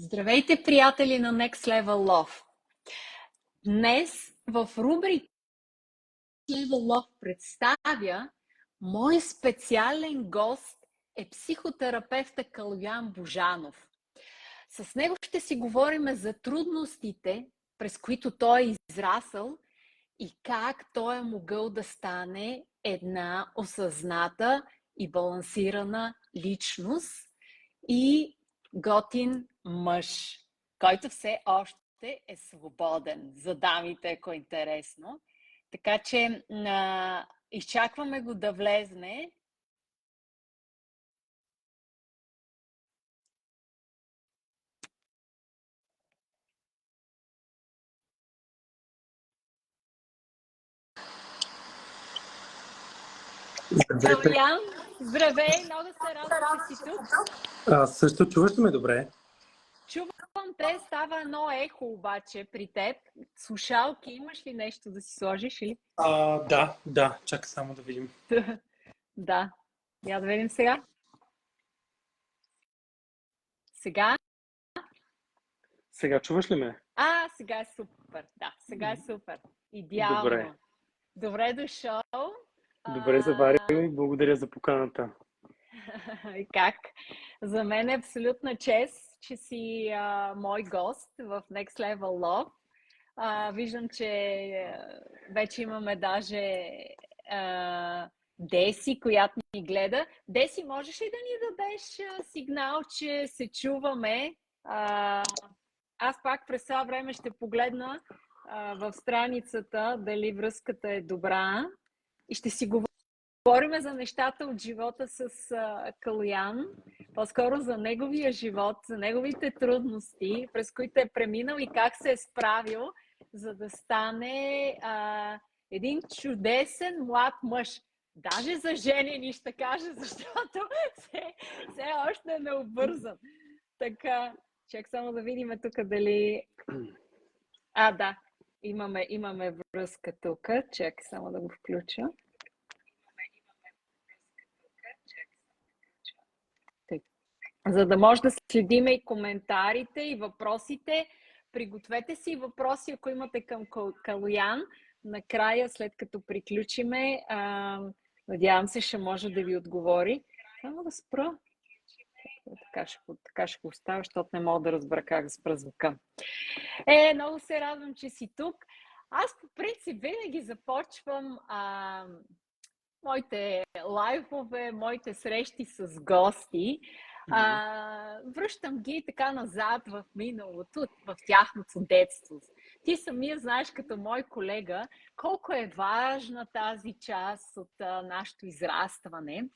Здравейте, приятели на Next Level Love! Днес в рубрика Next Level Love представя мой специален гост е психотерапевта Калоян Божанов. С него ще си говорим за трудностите, през които той е израсъл и как той е могъл да стане една осъзната и балансирана личност и готин мъж, който все още е свободен за дамите, ако е интересно. Така че изчакваме го да влезне. Калоян, здравей! Много се радвам, че си тук. Също чуваш ли ме добре? Чувам те, става едно ехо обаче при теб. Слушалки, имаш ли нещо да си сложиш? Или? Да, чакай само да видим. Да, я да видим сега. Сега? Сега чуваш ли ме? Сега е супер. Да, сега е супер. Идеално. Добре. Добре дошъл. Добре заварил и благодаря за поканата. И как? За мен е абсолютна чест, че си мой гост в Next Level Love. Виждам, че вече имаме даже Деси, която ни гледа. Деси, можеш ли да ни дадеш сигнал, че се чуваме? Аз пак през това време ще погледна в страницата дали връзката е добра и ще си говорим за нещата от живота с Калоян, по-скоро за неговия живот, за неговите трудности, през които е преминал и как се е справил, за да стане един чудесен млад мъж. Даже за женени ще кажа, защото все още е необвързан. Така, чак само да видим тук дали... Да, имаме връзка тук. Чак само да го включа. За да може да следиме и коментарите, и въпросите. Пригответе си въпроси, ако имате към Калоян. Накрая, след като приключиме, надявам се, ще може да ви отговори. Само да спра. Така ще го оставя, защото не мога да разбера как да спра звука. Много се радвам, че си тук. Аз по принцип винаги започвам моите лайфове, моите срещи с гости. Връщам ги така назад в миналото, в тяхното детство. Ти самия знаеш като мой колега колко е важна тази част от нашето израстване.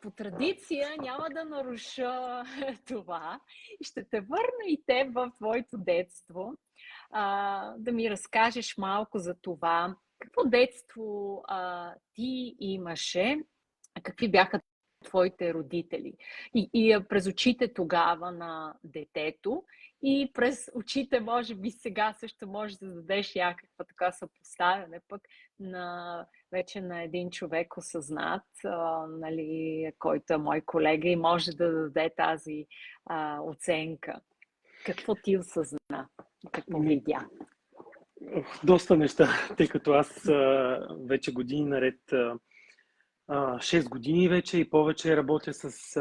По традиция няма да наруша това и ще те върна и теб в твоето детство, да ми разкажеш малко за това. Какво детство ти имаше? Какви бяха твоите родители? И през очите тогава на детето и през очите, може би сега също можеш да дадеш някаква така съпоставяне пък вече на един човек осъзнат, нали, който е мой колега и може да даде тази оценка. Какво ти осъзна? Какво видя? Доста неща, тъй като аз вече години наред, 6 години вече и повече работя с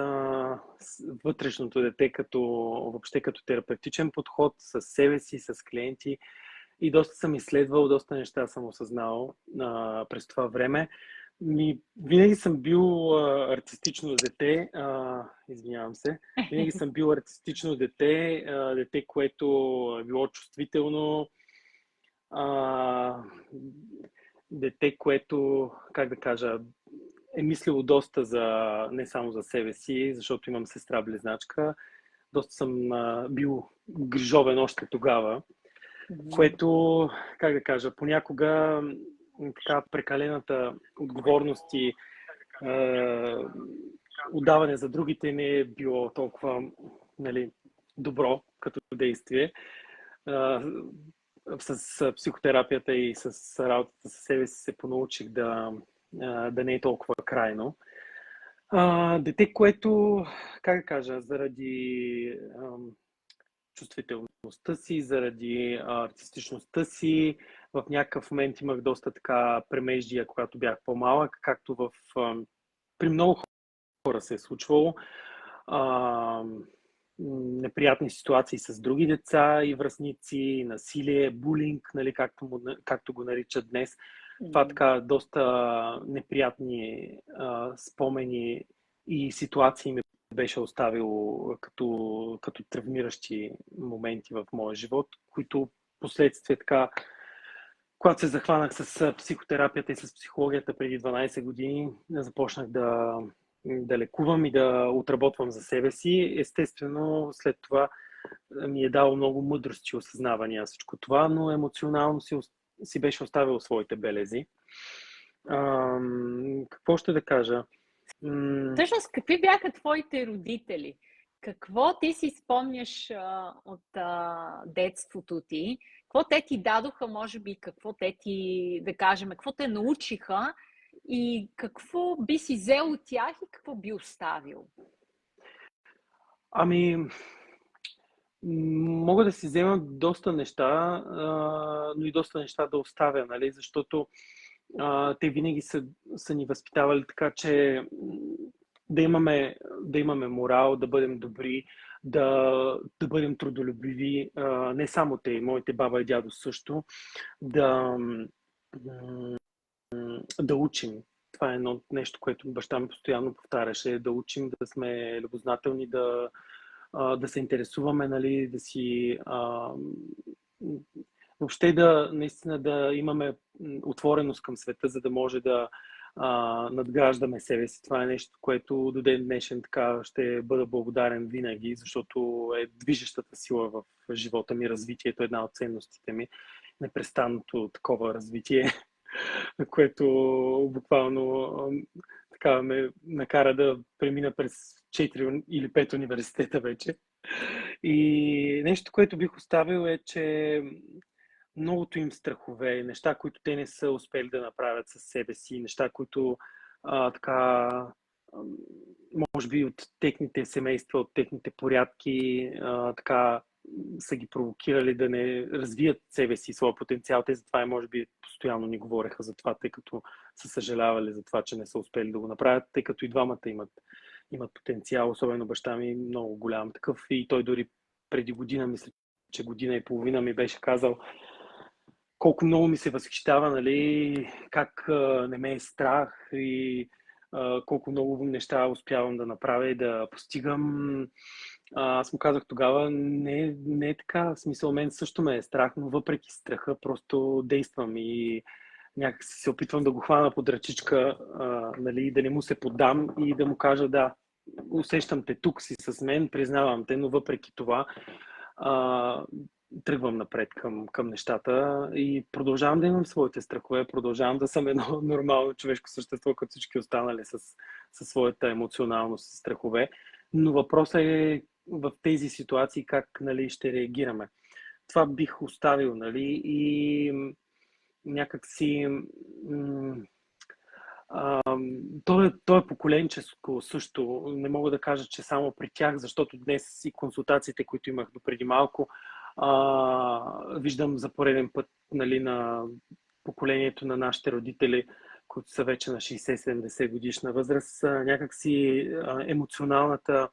вътрешното дете въобще като терапевтичен подход, с себе си, с клиенти и доста съм изследвал, доста неща съм осъзнал през това време. Винаги съм бил артистично дете, извинявам се, винаги съм бил артистично дете, дете, което е било чувствително, дете, което, как да кажа, е мислило доста не само за себе си, защото имам сестра близначка. Доста съм бил грижовен още тогава, което, как да кажа, понякога така прекалената отговорност и отдаване за другите не е било толкова, нали, добро като действие. С психотерапията и с работата със себе си се понаучих да не е толкова крайно. Дете, което, как да кажа, заради чувствителността си, заради артистичността си, в някакъв момент имах доста така премеждия, когато бях по-малък, както при много хора се е случвало. А, Неприятни ситуации с други деца и връстници, насилие, булинг, нали, както го наричат днес. Това така доста неприятни спомени и ситуации ми беше оставило като травмиращи моменти в моя живот, които последствие така, когато се захванах с психотерапията и с психологията преди 12 години, започнах да лекувам и да отработвам за себе си. Естествено, след това ми е дало много мъдрост и осъзнавания всичко това, но емоционално си беше оставил своите белези. Какво ще да кажа? Всъщност, какви бяха твоите родители? Какво ти си спомняш от детството ти? Какво те ти дадоха, може би, какво те ти, да кажем, какво те научиха и какво би си взел от тях и какво би оставил? Мога да си взема доста неща, но и доста неща да оставя, нали? Защото те винаги са ни възпитавали така, че да имаме морал, да бъдем добри, да бъдем трудолюбиви. Не само те, моите баба и дядо също. Да, да учим. Това е едно нещо, което баща ми постоянно повтаряше. Да учим, да сме любознателни, да се интересуваме, нали, да си въобще наистина да имаме отвореност към света, за да може да надграждаме себе си. Това е нещо, което до ден днешен така ще бъда благодарен винаги, защото е движещата сила в живота ми, развитието е една от ценностите ми, непрестанното такова развитие, което буквално така ме накара да премина през 4 или 5 университета вече. И нещо, което бих оставил е, че многото им страхове, неща, които те не са успели да направят със себе си, неща, които така, може би от техните семейства, от техните порядки, така са ги провокирали да не развият себе си, своя потенциал. Те затова и може би постоянно ни говореха за това, тъй като са съжалявали за това, че не са успели да го направят, тъй като и двамата имат потенциал, особено баща ми много голям такъв и той дори преди година, мисля, че година и половина ми беше казал колко много ми се възхищава, нали, как не ме е страх и колко много неща успявам да направя и да постигам. Аз му казах тогава, не е така, в смисъл мен също ме е страх, но въпреки страха просто действам и някак се опитвам да го хвана под ръчичка, нали, да не му се поддам и да му кажа да, усещам те, тук си с мен, признавам те, но въпреки това тръгвам напред към нещата и продължавам да имам своите страхове, продължавам да съм едно нормално човешко същество, като всички останали със своята емоционалност и страхове. Но въпросът е в тези ситуации как, нали, ще реагираме. Това бих оставил, нали, и някак си то е поколенческо също. Не мога да кажа, че само при тях, защото днес и консултациите, които имах допреди малко, виждам за пореден път, нали, на поколението на нашите родители, които са вече на 60-70 годишна възраст, някакси емоционалната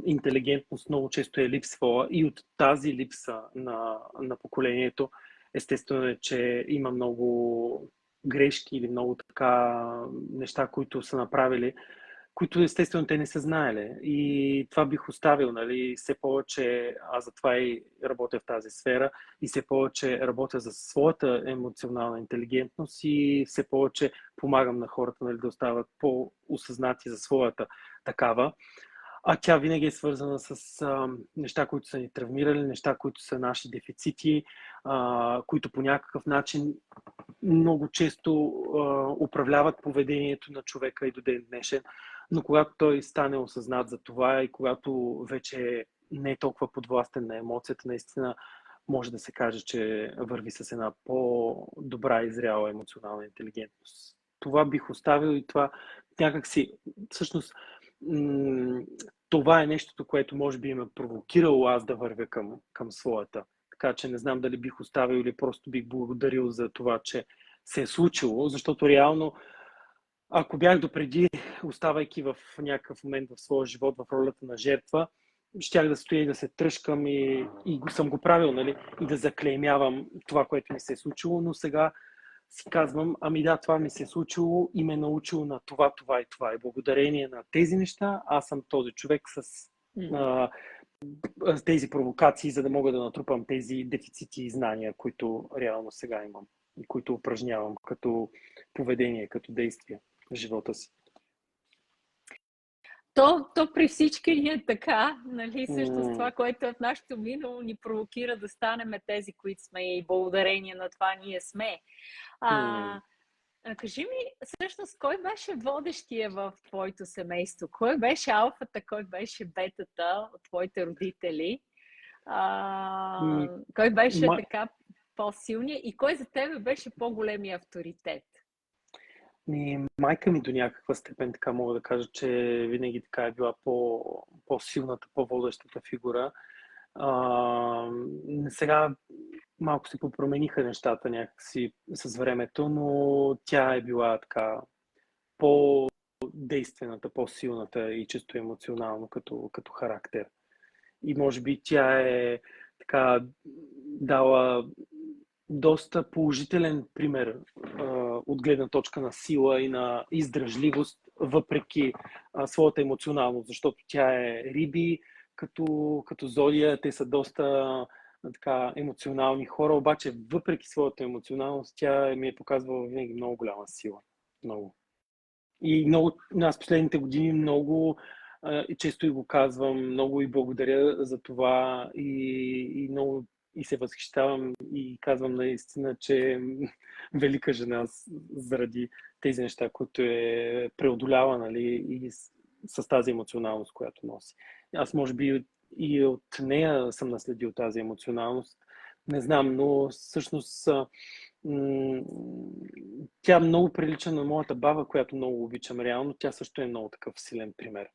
интелигентност много често е липсвала и от тази липса на поколението естествено е, че има много грешки или много така неща, които са направили, които естествено те не са знаели. И това бих оставил, нали, все повече, аз затова и работя в тази сфера, и все повече работя за своята емоционална интелигентност и все повече помагам на хората, нали, да остават по-осъзнати за своята такава. А тя винаги е свързана с неща, които са ни травмирали, неща, които са наши дефицити, които по някакъв начин много често управляват поведението на човека и до ден днешен. Но когато той стане осъзнат за това и когато вече не е толкова подвластен на емоцията, наистина може да се каже, че върви с една по-добра и зряла емоционална интелигентност. това бих оставил и това някак си, всъщност, това е нещото, което може би ме провокирало аз да вървя към своята. Така че не знам дали бих оставил или просто бих благодарил за това, че се е случило, защото реално, ако бях допреди, оставайки в някакъв момент в своя живот в ролята на жертва, щях да стоя и да се тръжкам и съм го правил, нали? И да заклеймявам това, което ми се е случило, но сега си казвам, ами да, това ми се е случило и ме е научило на това, това и това. И благодарение на тези неща, аз съм този човек с тези провокации, за да мога да натрупам тези дефицити и знания, които реално сега имам и които упражнявам като поведение, като действие в живота си. То при всички ни е така, нали, също с това, което е в нашето минало, ни провокира да станем тези, които сме и благодарение на това ние сме. Кажи ми, всъщност, кой беше водещия в твоето семейство? Кой беше алфата, кой беше бетата от твоите родители? Кой беше така по-силният и кой за тебе беше по-големия авторитет? Майка ми до някаква степен, така мога да кажа, че винаги така е била по-силната, по-водещата фигура. Сега малко се попромениха нещата някакси с времето, но тя е била така по-действената, по-силната и чисто емоционално като характер. И може би тя е така дала доста положителен пример от гледна точка на сила и на издръжливост, въпреки своята емоционалност, защото тя е риби, като зодия, те са доста така емоционални хора, обаче въпреки своята емоционалност, тя ми е показвала винаги много голяма сила. Много. И много, аз последните години много често и го казвам, много и благодаря за това и много и се възхищавам и казвам наистина, че е велика жена заради тези неща, които е преодолява, нали, и с тази емоционалност, която носи. Аз може би и от нея съм наследил тази емоционалност. Не знам, но всъщност тя много прилича на моята баба, която много обичам реално. Тя също е много такъв силен пример.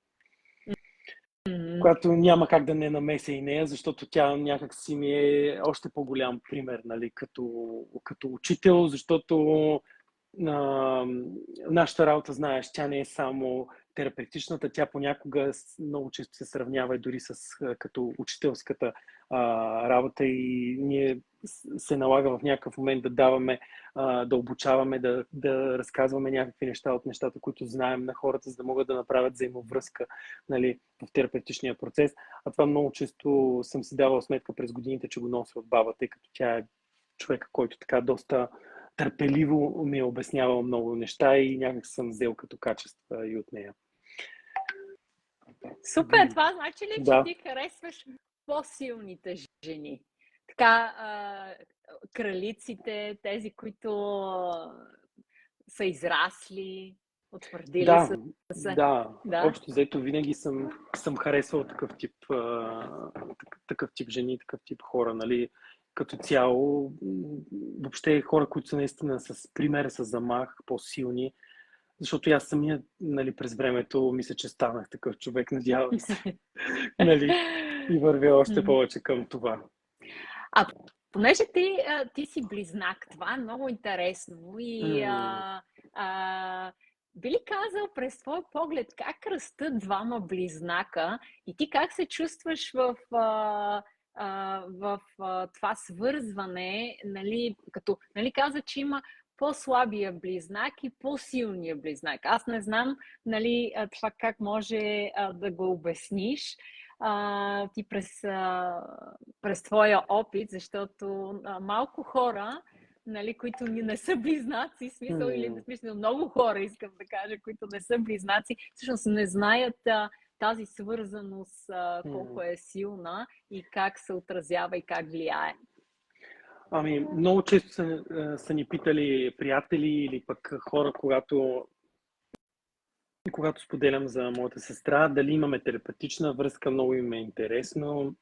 Която няма как да не намеся и нея, защото тя някак си ми е още по-голям пример, нали, като учител, защото нашата работа, знаеш, тя не е само терапевтичната, тя понякога много често се сравнява и дори като учителската работа и ние се налага в някакъв момент да даваме, да обучаваме, да разказваме някакви неща от нещата, които знаем на хората, за да могат да направят взаимовръзка, нали, в терапевтичния процес. А това много често съм си давал сметка през годините, че го нося от баба, тъй като тя е човека, който така доста търпеливо ми е обяснявал много неща и някак съм взел като качества и от нея. Супер! Това значи ли, че ти харесваш по-силните жени? Така, кралиците, тези, които са израсли, утвърдили са. Да. Общо взето винаги съм харесвал такъв тип жени, такъв тип хора, нали? Като цяло, въобще хора, които са наистина с пример, с замах, по-силни, защото аз самия, нали, през времето мисля, че станах такъв човек, надявам се, нали, и вървя още повече към това. Понеже ти си близнак, това е много интересно и би ли казал през твой поглед как растат двама близнака и ти как се чувстваш в това свързване, нали, като нали, каза, че има по-слабия близнак и по-силния близнак. Аз не знам, нали, това как може да го обясниш ти през твоя опит, защото малко хора, нали, които не са близнаци, смисъл, или в смисъл много хора, искам да кажа, които не са близнаци, всъщност не знаят тази свързаност колко е силна и как се отразява и как влияе. Много често са ни питали приятели или пък хора, когато споделям за моята сестра, дали имаме телепатична връзка, много им е интересно.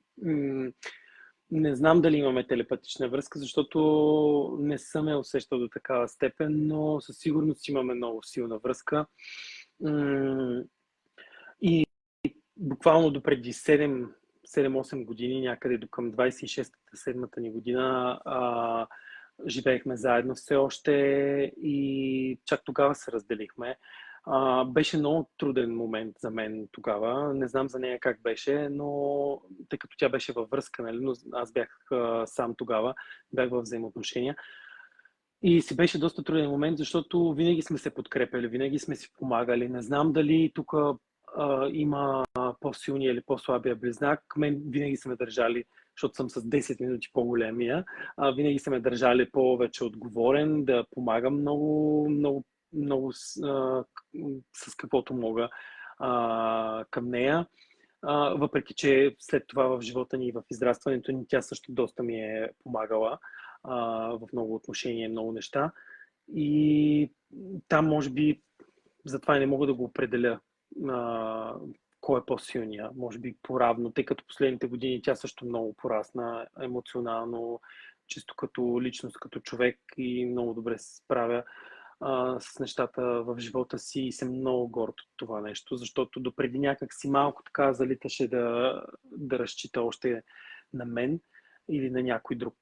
Не знам дали имаме телепатична връзка, защото не съм я усещал до такава степен, но със сигурност имаме много силна връзка. И буквално до преди 7-8 години, някъде до към 26-та, 7-та ни година, живеехме заедно все още и чак тогава се разделихме. Беше много труден момент за мен тогава. Не знам за нея как беше, но тъй като тя беше във връзка, нали, но аз бях сам тогава, бях във взаимоотношения. И си беше доста труден момент, защото винаги сме се подкрепяли, винаги сме си помагали. Не знам дали тук има по-силния или по-слабия близнак. Мен винаги са ме държали, защото съм с 10 минути по-големия, винаги са ме държали повече отговорен, да помагам много с каквото мога към нея. Въпреки че след това в живота ни и в израстването ни тя също доста ми е помагала в много отношения, много неща. И там може би затова не мога да го определя кой е по-силния, може би по-равно, тъй като последните години тя също много порасна емоционално, чисто като личност, като човек и много добре се справя с нещата в живота си и съм много горд от това нещо, защото допреди някак си малко така залиташе да разчита още на мен или на някой друг,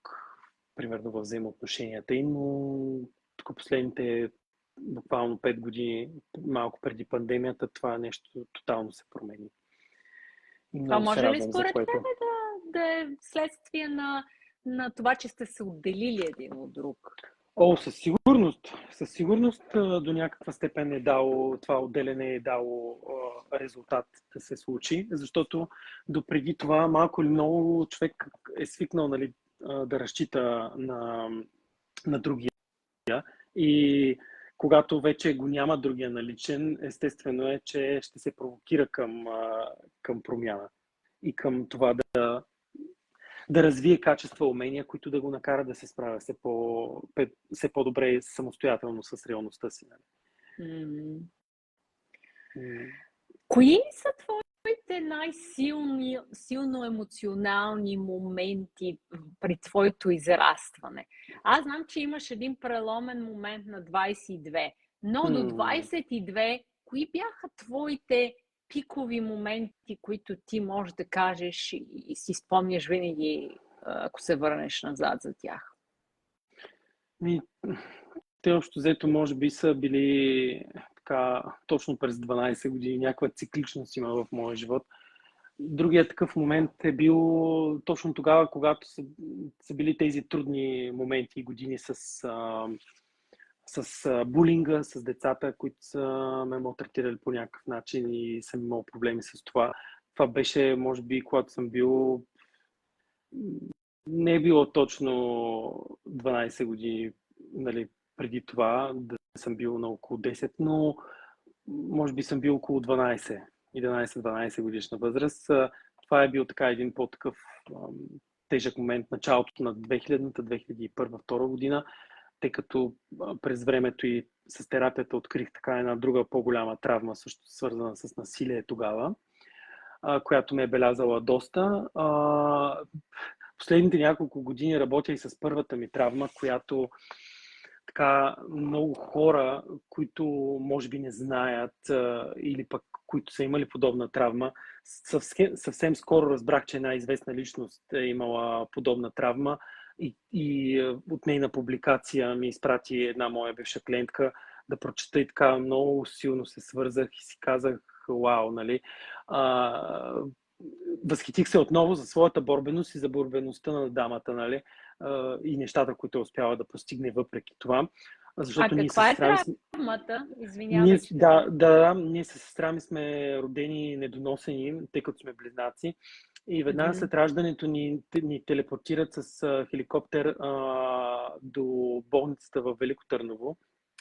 примерно във взаимоотношенията им, но тук последните буквално 5 години, малко преди пандемията, това нещо тотално се промени. И Това много се може ли радвам, за според което. тебе да е следствие на това, че сте се отделили един от друг? Със сигурност. Със сигурност до някаква степен е дало, това отделяне е дало резултат да се случи, защото допреди това малко или много човек е свикнал, нали, да разчита на другия. И когато вече го няма другия наличен, естествено е, че ще се провокира към промяна и към това да развие качества, умения, които да го накарат да се справя все по-добре и самостоятелно с реалността си. Кои са твоите най-силно емоционални моменти при твоето израстване? Аз знам, че имаш един преломен момент на 22, но до 22, кои бяха твоите пикови моменти, които ти можеш да кажеш и си спомняш винаги, ако се върнеш назад за тях? Те общо взето може би са били така точно през 12 години, някаква цикличност има в моя живот. Другият такъв момент е бил точно тогава, когато са били тези трудни моменти и години с булинга, с децата, които са ме малтретирали по някакъв начин и съм имал проблеми с това. Това беше, може би, когато съм бил... Не е било точно 12 години, нали, преди това, да съм бил на около 10, но може би съм бил около 12, 11-12 годишна възраст. Това е бил така един по-такъв тежък момент, началото на 2000-та, 2001-2002 година, тъй като през времето и с терапията открих така една друга по-голяма травма, също свързана с насилие тогава, която ме е белязала доста. Последните няколко години работя и с първата ми травма, която така много хора, които може би не знаят или пък които са имали подобна травма, съвсем скоро разбрах, че една известна личност е имала подобна травма и от нейна публикация ми изпрати една моя бивша клиентка да прочета и така много силно се свързах и си казах, вау, нали. Възхитих се отново за своята борбеност и за борбеността на дамата, нали, и нещата, които успява да постигне въпреки това. Защото каква е травмата? Извинявай, ние с сестра ми сме родени недоносени, тъй като сме близнаци. И веднага след раждането ни телепортират с хеликоптер до болницата в Велико Търново,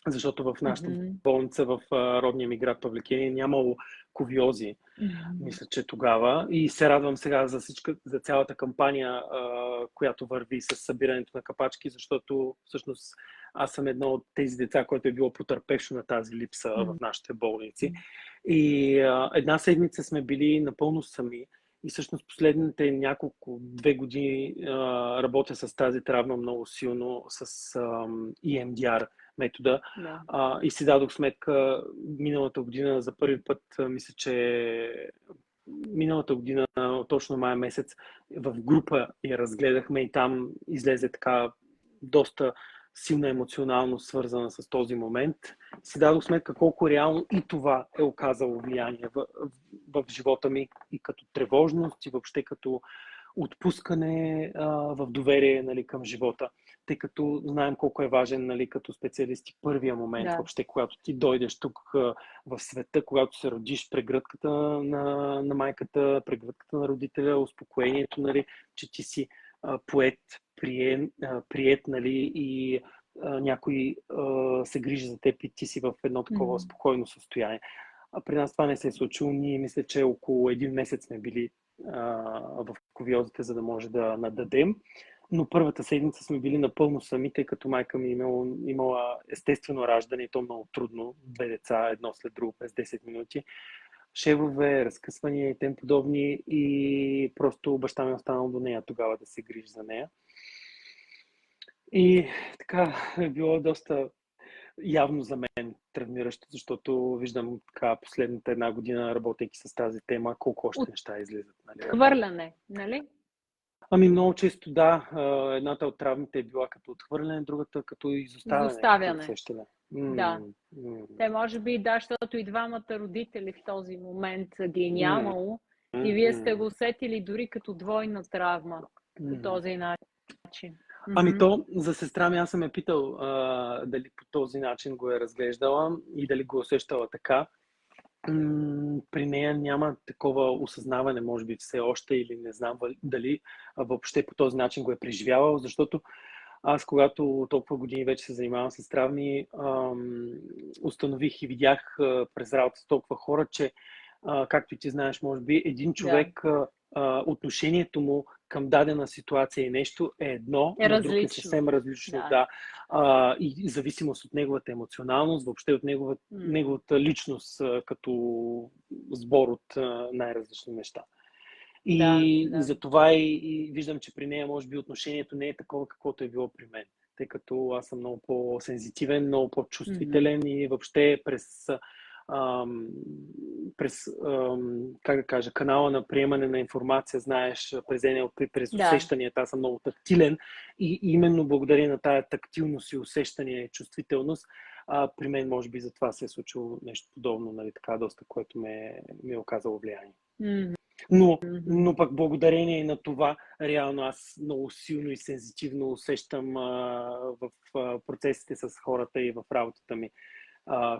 защото в нашата болница в родния ми град Павликени нямало ковиози, мисля, че тогава. И се радвам сега за цялата кампания, която върви с събирането на капачки, защото всъщност аз съм едно от тези деца, което е било потърпевшо на тази липса в нашите болници. И една седмица сме били напълно сами И всъщност последните две години работя с тази травма много силно, с EMDR метода. Да. И си дадох сметка миналата година за първи път, мисля, че миналата година, точно май месец, в група я разгледахме и там излезе така доста силна емоционално свързана с този момент. Си дадох сметка колко реално и това е оказало влияние в живота ми и като тревожност, и въобще като отпускане в доверие, нали, към живота. Тъй като знаем колко е важен, нали, като специалисти, първия момент, въобще, когато ти дойдеш тук в света, когато се родиш, прегръдката на майката, прегръдката на родителя, успокоението, нали, че ти си поет, приет, нали, и някой се грижи за теб и ти си в едно такова спокойно състояние. При нас това не се е случило. Ние мисля, че около един месец сме били в ковиозите, за да може да нададем. Но първата седмица сме били напълно сами, тъй като майка ми имала естествено раждане и то много трудно. 2 деца, едно след друго през 10 минути. Шевове, разкъсвания и тем подобни, и просто баща ми останал до нея тогава да се грижи за нея. И така е било доста явно за мен травмиращо, защото виждам така последната една година, работейки с тази тема, колко още неща излизат. Нали? Хвърляне, нали? Ами много често да. Едната от травмите е била като отхвърляне, другата като изоставяне. Усещане. Да. Те може би защото и двамата родители в този момент ги е нямало и вие сте го усетили дори като двойна травма по този начин. Ами то, за сестра ми аз съм я питал дали по този начин го е разглеждала и дали го усещала така. При нея няма такова осъзнаване, може би все още, или не знам дали въобще по този начин го е преживявал, защото аз, когато толкова години вече се занимавам с травми, установих и видях през работа с толкова хора, че, както и ти знаеш, може би, един човек, отношението му към дадена ситуация и нещо е едно, но друг е съвсем различно. Да. И зависимост от неговата емоционалност, въобще от неговата личност като сбор от най-различни неща. И за това и виждам, че при нея може би отношението не е такова, каквото е било при мен. Тъй като аз съм много по-сензитивен, много по-чувствителен и въобще през как да кажа, канала на приемане на информация, знаеш, през NLP, през усещанията, аз съм много тактилен и именно благодарение на тая тактилност и усещане и чувствителност, при мен може би за това се е случило нещо подобно, нали, така доста, което ми е оказало влияние. Но пък благодарение на това, реално аз много силно и сензитивно усещам в процесите с хората и в работата ми.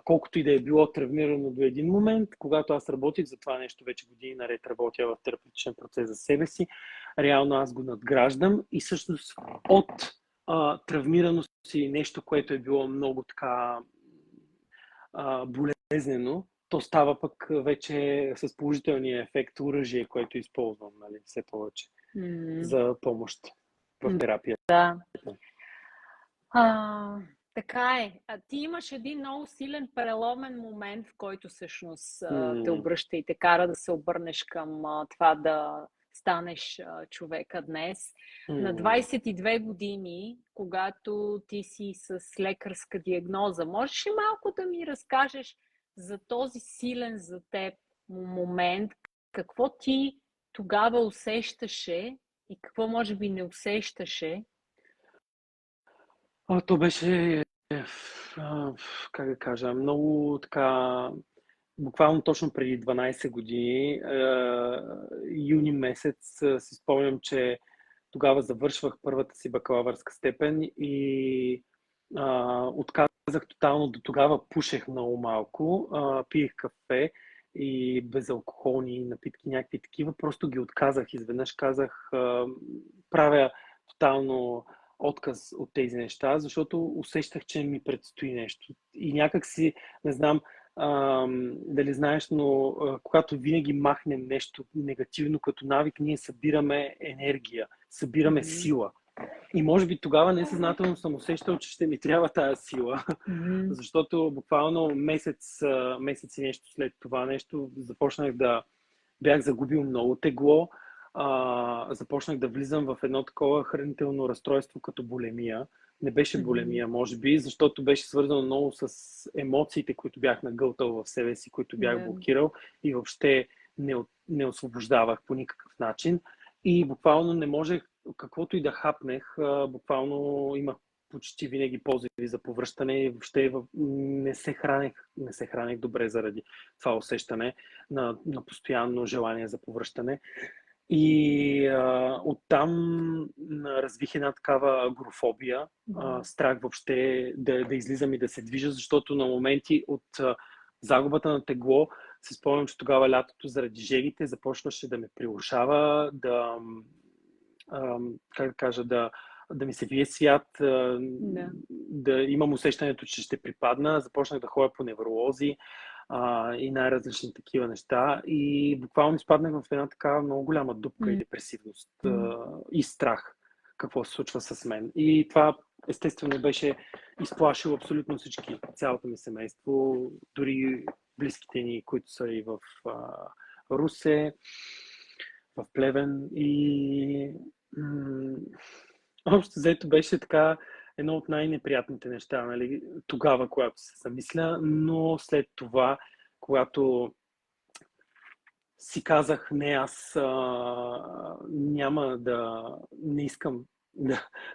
Колкото и да е било травмирано до един момент, когато аз работих за това нещо, вече години наред работя в терапевтичен процес за себе си, реално аз го надграждам и всъщност от травмираност и нещо, което е било много така болезнено, то става пък вече с положителния ефект оръжие, което използвам, нали, все повече за помощ в терапия. Да. Така е. Ти имаш един много силен преломен момент, в който всъщност те обръща и те кара да се обърнеш към това да станеш човека днес. На 22 години, когато ти си с лекарска диагноза, можеш ли малко да ми разкажеш за този силен за теб момент, какво ти тогава усещаше и какво може би не усещаше? То беше, как да кажа, много така, буквално точно преди 12 години, юни месец, си спомням, че тогава завършвах първата си бакалавърска степен и отказах тотално. До тогава пушех много малко, пиех кафе и безалкохолни напитки, някакви такива, просто ги отказах. Изведнъж казах, правя тотално отказ от тези неща, защото усещах, че ми предстои нещо. И някак си, не знам дали знаеш, но когато винаги махнем нещо негативно като навик, ние събираме енергия, събираме сила. И може би тогава несъзнателно съм усещал, че ще ми трябва тая сила, защото буквално месец и нещо след това нещо започнах да бях загубил много тегло, започнах да влизам в едно такова хранително разстройство като булемия. Не беше булемия, може би, защото беше свързано много с емоциите, които бях нагълтал в себе си, които бях блокирал и въобще не освобождавах по никакъв начин. И буквално не можех, каквото и да хапнех, буквално имах почти винаги позиви за повръщане и въобще не се хранех добре заради това усещане на постоянно желание за повръщане. И оттам развих една такава агорафобия, страх въобще да излизам и да се движа, защото на моменти от загубата на тегло се спомням, че тогава лятото заради жегите започваше да ме прирушава, как да кажа, да ми се вие свят, да имам усещането, че ще припадна. Започнах да ходя по невролози и най-различни такива неща. И буквално изпаднах в една такава много голяма дупка и депресивност и страх какво се случва с мен. И това естествено беше изплашило абсолютно всички, цялото ми семейство, дори близките ни, които са и в Русе, в Плевен. И общо взето беше така едно от най-неприятните неща, нали, тогава, когато се замисля, но след това, когато си казах, не, аз не искам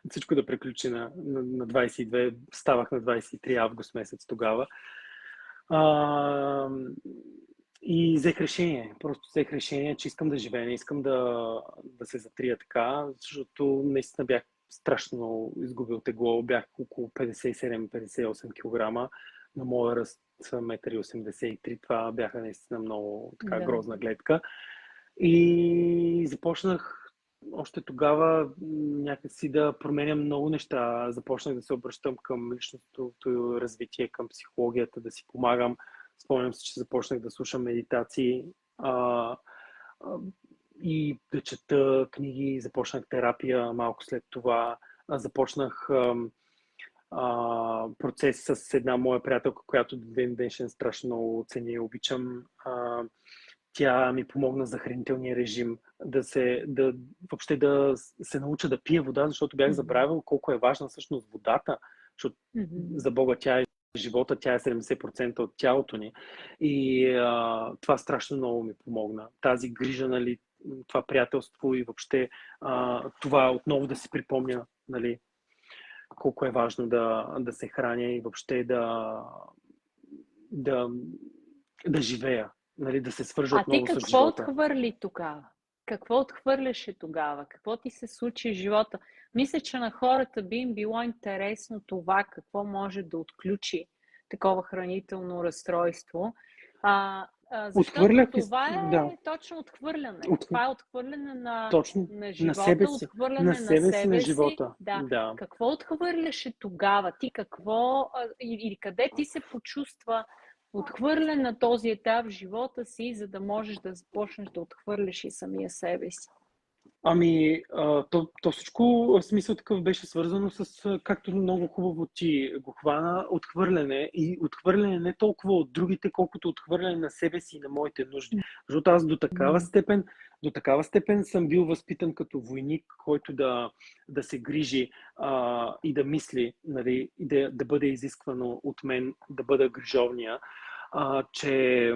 всичко да приключи на 22, ставах на 23 август месец тогава. И просто взех решение, че искам да живея, не искам да се затрия така, защото наистина бях страшно много изгубил тегло, бях около 57-58 кг, на моя ръст 1,83 м, това бяха наистина много така грозна гледка. И започнах още тогава някакси да променям много неща, започнах да се обръщам към личностното развитие, към психологията, да си помагам. Спомням се, че започнах да слушам медитации и да чета книги, започнах терапия малко след това. Започнах процес с една моя приятелка, която до ден днешен страшно много ценя и обичам. Тя ми помогна за хранителния режим, въобще да се науча да пия вода, защото бях забравил колко е важна всъщност водата, защото за Бога тя е живота, тя е 70% от тялото ни. И това страшно много ми помогна. Тази грижа, нали, това приятелство и въобще това отново да си припомня, нали, колко е важно да се храня и въобще да живея, нали, да се свържа отново с живота. А ти какво отхвърли тогава? Какво отхвърляше тогава? Какво ти се случи в живота? Мисля, че на хората би им било интересно това, какво може да отключи такова хранително разстройство. Защото това е точно отхвърляне. Това е отхвърляне на живота, на себе си, отхвърляне на себе си, на живота. Да. Какво отхвърляше тогава? Ти какво или къде ти се почувства отхвърлен на този етап в живота си, за да можеш да започнеш да отхвърляш и самия себе си? То всичко в смисъл такъв беше свързано с, както много хубаво ти го хвана, отхвърляне. И отхвърляне не толкова от другите, колкото отхвърляне на себе си и на моите нужди. Защото аз до такава степен съм бил възпитан като войник, който да се грижи и да мисли, нали, и да бъде изисквано от мен да бъда грижовния. Че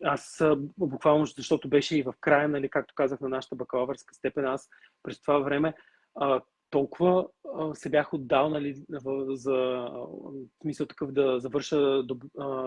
аз буквално, защото беше и в края, нали, както казах, на нашата бакалавърска степен, аз през това време толкова се бях отдал, нали, за смисъл такъв да завърша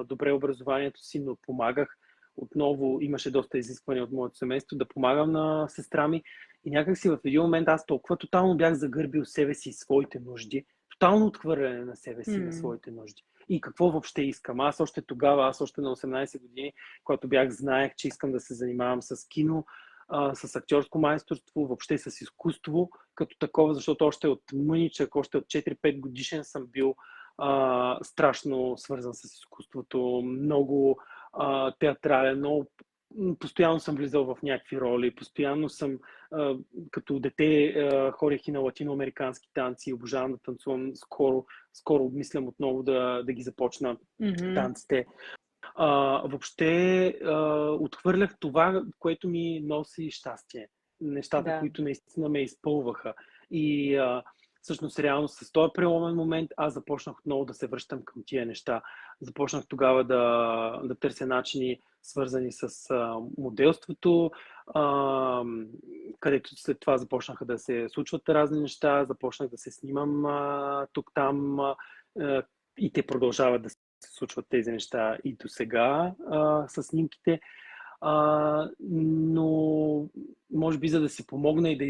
добре образованието си, но помагах. Отново имаше доста изисквания от моето семейство да помагам на сестра ми и някак си в един момент аз толкова тотално бях загърбил себе си и своите нужди, тотално отхвърляне на себе си и на своите нужди. И какво въобще искам. Аз още тогава, на 18 години, когато знаех, че искам да се занимавам с кино, с актьорско майсторство, въобще с изкуство като такова, защото още от мъничък, още от 4-5 годишен съм бил страшно свързан с изкуството, много театрален, много постоянно съм влизал в някакви роли, постоянно съм, като дете ходех и на латиноамерикански танци, обожавам да танцувам, скоро обмислям отново да ги започна танците. Въобще отхвърлях това, което ми носи щастие. Нещата, Да. които наистина ме изпълваха. И всъщност реално с този преломен момент аз започнах отново да се връщам към тия неща. Започнах тогава да търся начини, свързани с моделството, където след това започнаха да се случват разни неща, започнах да се снимам тук-там и те продължават да се случват тези неща и до сега с снимките. Но може би за да си помогна и да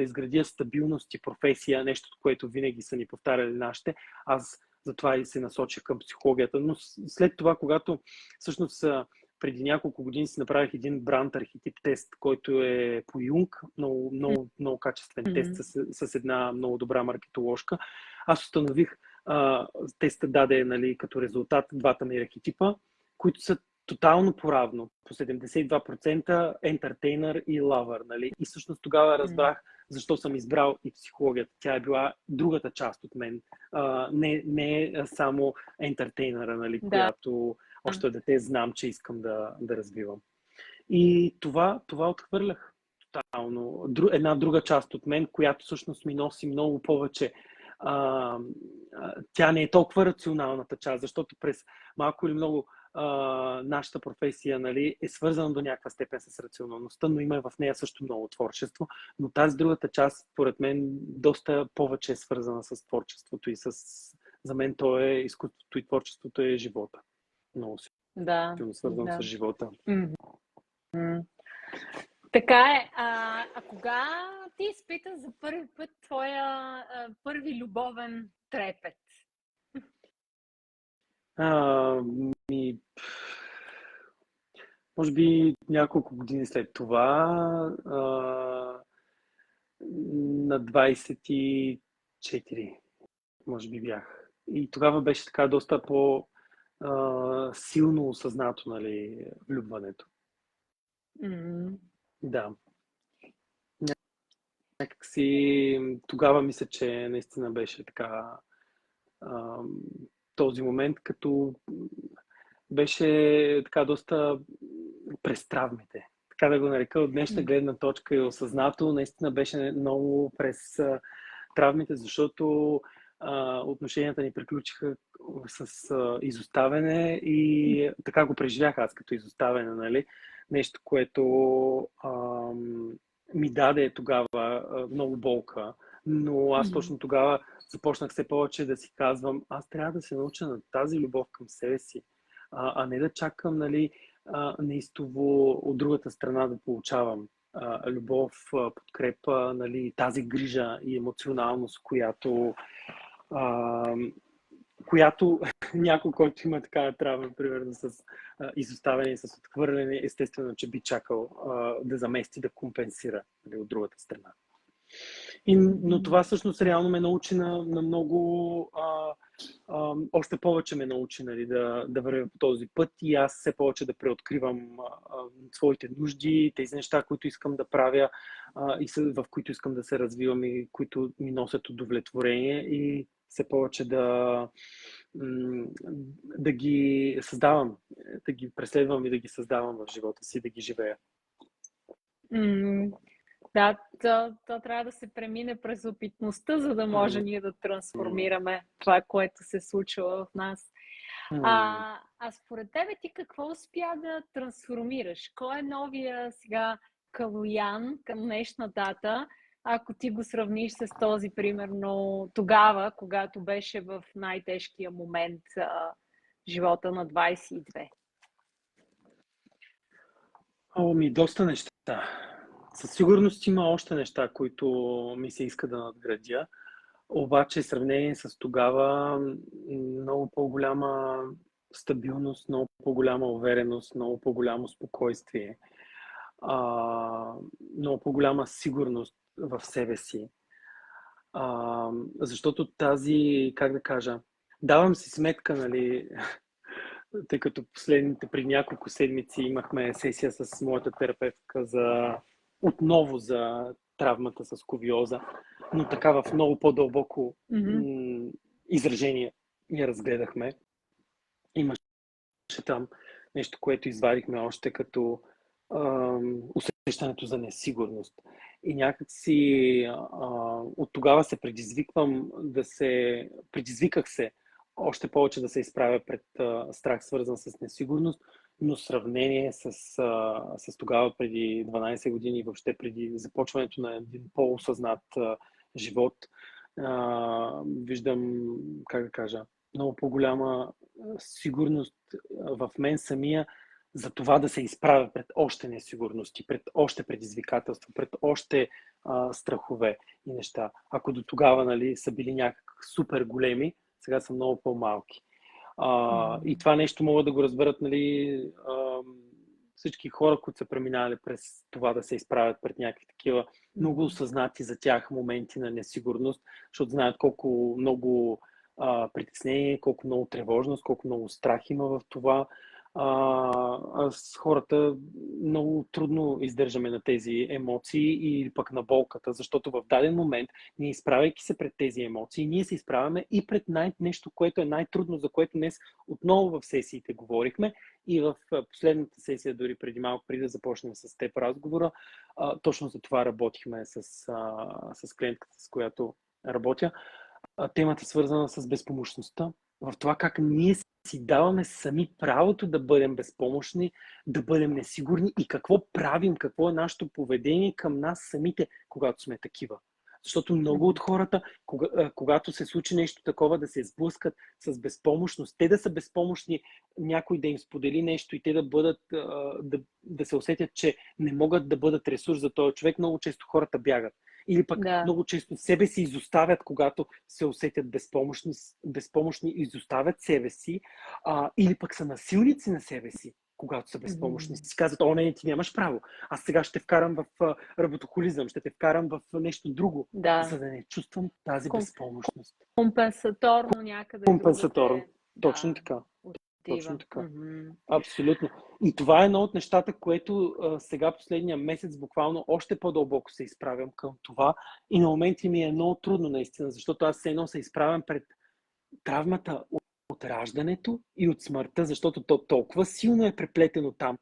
изградя стабилност и професия, нещо, което винаги са ни повтаряли нашите, аз затова и се насочих към психологията. Но след това, когато всъщност преди няколко години си направих един бранд архетип тест, който е по Юнг, много качествен тест с една много добра маркетоложка, аз установих, теста даде, нали, като резултат двата ми архетипа, които са тотално поравно, по 72% entertainer и lover, нали? И всъщност тогава разбрах защо съм избрал и психологията. Тя е била другата част от мен, не само entertainer, нали, която още дете знам, че искам да развивам. И това отхвърлях тотално. Една друга част от мен, която всъщност ми носи много повече. Тя не е толкова рационалната част, защото през малко или много нашата професия, нали, е свързана до някаква степен с рационалността, но има в нея също много творчество. Но тази другата част, според мен, доста повече е свързана с творчеството и за мен то е изкуството и творчеството е живота. Много силно свързано с живота. Така е. А кога ти изпита за първи път твоя първи любовен трепет? Може би няколко години след това, на 24, може би бях. И тогава беше така доста по-силно осъзнато, нали, влюбването. Да. Някакси тогава мисля, че наистина беше така този момент, като беше така доста през травмите. Така да го нарека, от днешна гледна точка и осъзнато, наистина беше много през травмите, защото отношенията ни приключиха с изоставяне и така го преживях аз като изоставяне, нали? Нещо, което ми даде тогава много болка, но аз точно тогава започнах все повече да си казвам, аз трябва да се науча на тази любов към себе си, а не да чакам, нали, неистово от другата страна да получавам любов, подкрепа, нали, тази грижа и емоционалност, която някой, който има такава травма, примерно с изоставяне и с отхвърляне, естествено, че би чакал да замести, да компенсира, нали, от другата страна. Но това всъщност реално ме научи на много, още повече ме научи, нали, да вървя по този път и аз все повече да преоткривам своите нужди, тези неща, които искам да правя и в които искам да се развивам и които ми носят удовлетворение и все повече да ги създавам, да ги преследвам и да ги създавам в живота си, да ги живея. Да, то трябва да се премине през опитността, за да може ние да трансформираме това, което се случва в нас. А според тебе ти какво успя да трансформираш? Кой е новия сега Калоян към днешна дата, ако ти го сравниш с този, примерно, тогава, когато беше в най-тежкия момент живота на 22? Доста неща. Със сигурност има още неща, които ми се иска да надградя, обаче в сравнение с тогава много по-голяма стабилност, много по-голяма увереност, много по-голямо спокойствие, много по-голяма сигурност в себе си. Защото тази, как да кажа, давам си сметка, нали, тъй като преди няколко седмици имахме сесия с моята терапевтка отново за травмата с сколиоза, но така в много по-дълбоко изражение я разгледахме. Имаше прочета нещо, което извадихме още като усещането за несигурност. И някак си от тогава се предизвиках се още повече да се изправя пред страх, свързан с несигурност, но в сравнение с тогава преди 12 години, въобще преди започването на един по-осъзнат живот, виждам, как да кажа, много по-голяма сигурност в мен самия за това да се изправя пред още несигурности, пред още предизвикателства, пред още страхове и неща. Ако до тогава, нали, са били някак супер големи, сега са много по-малки. И това нещо могат да го разберат, нали, всички хора, които са преминали през това да се изправят пред някакви такива много осъзнати за тях моменти на несигурност, защото знаят колко много притеснение, колко много тревожност, колко много страх има в това. С хората много трудно издържаме на тези емоции или пък на болката, защото в даден момент, ние изправяйки се пред тези емоции, ние се изправяме и пред нещо, което е най-трудно, за което днес отново в сесиите говорихме и в последната сесия, дори преди малко, преди да започнем с теб разговора, точно за това работихме с клиентката, с която работя. Темата свързана с безпомощността, в това как ние си даваме сами правото да бъдем безпомощни, да бъдем несигурни и какво правим, какво е нашето поведение към нас самите, когато сме такива. Защото много от хората, когато се случи нещо такова, да се сблъскат с безпомощност, те да са безпомощни, някой да им сподели нещо и те да бъдат, да се усетят, че не могат да бъдат ресурс за този човек, много често хората бягат. Или пък много често себе си изоставят, когато се усетят безпомощни изоставят себе си, или пък са насилници на себе си, когато са безпомощни. Си казват, не, ти нямаш право. Аз сега ще вкарам в работохолизъм, ще те вкарам в нещо друго, за да не чувствам тази безпомощност. Компенсаторно някъде. Компенсаторно. Точно така. Точно така. Абсолютно. И това е едно от нещата, което сега последния месец буквално още по-дълбоко се изправям към това и на моменти ми е много трудно наистина, защото аз все едно се изправям пред травмата от раждането и от смъртта, защото то толкова силно е преплетено там.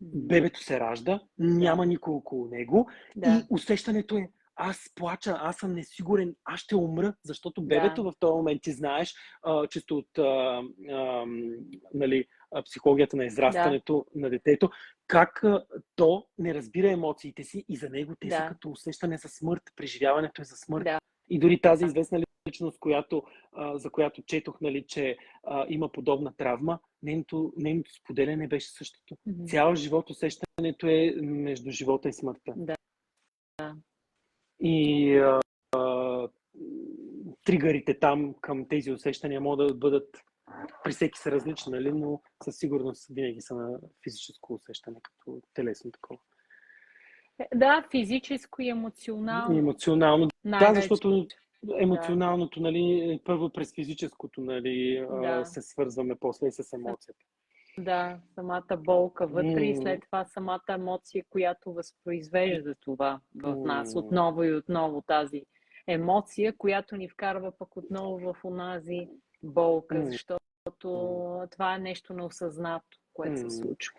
Бебето се ражда, няма никой около него и усещането е аз плача, аз съм несигурен, аз ще умра, защото бебето в този момент ти знаеш, чисто от нали, психологията на израстването на детето, как то не разбира емоциите си и за него те са като усещане за смърт, преживяването е за смърт. И дори тази известна личност, за която четох, нали, че има подобна травма, нейното споделяне беше същото. Цял живот усещането е между живота и смъртта. И тригърите там към тези усещания могат да бъдат при всеки са различни, нали, но със сигурност винаги са на физическо усещане, като телесно такова. Да, физическо и емоционално. Емоционално. Да, защото емоционалното, нали, първо през физическото, нали, се свързваме после и с емоцията. Да, самата болка вътре и след това самата емоция, която възпроизвежда това в нас. Отново и отново тази емоция, която ни вкарва пък отново в онази болка, защото това е нещо неосъзнато, което се случва.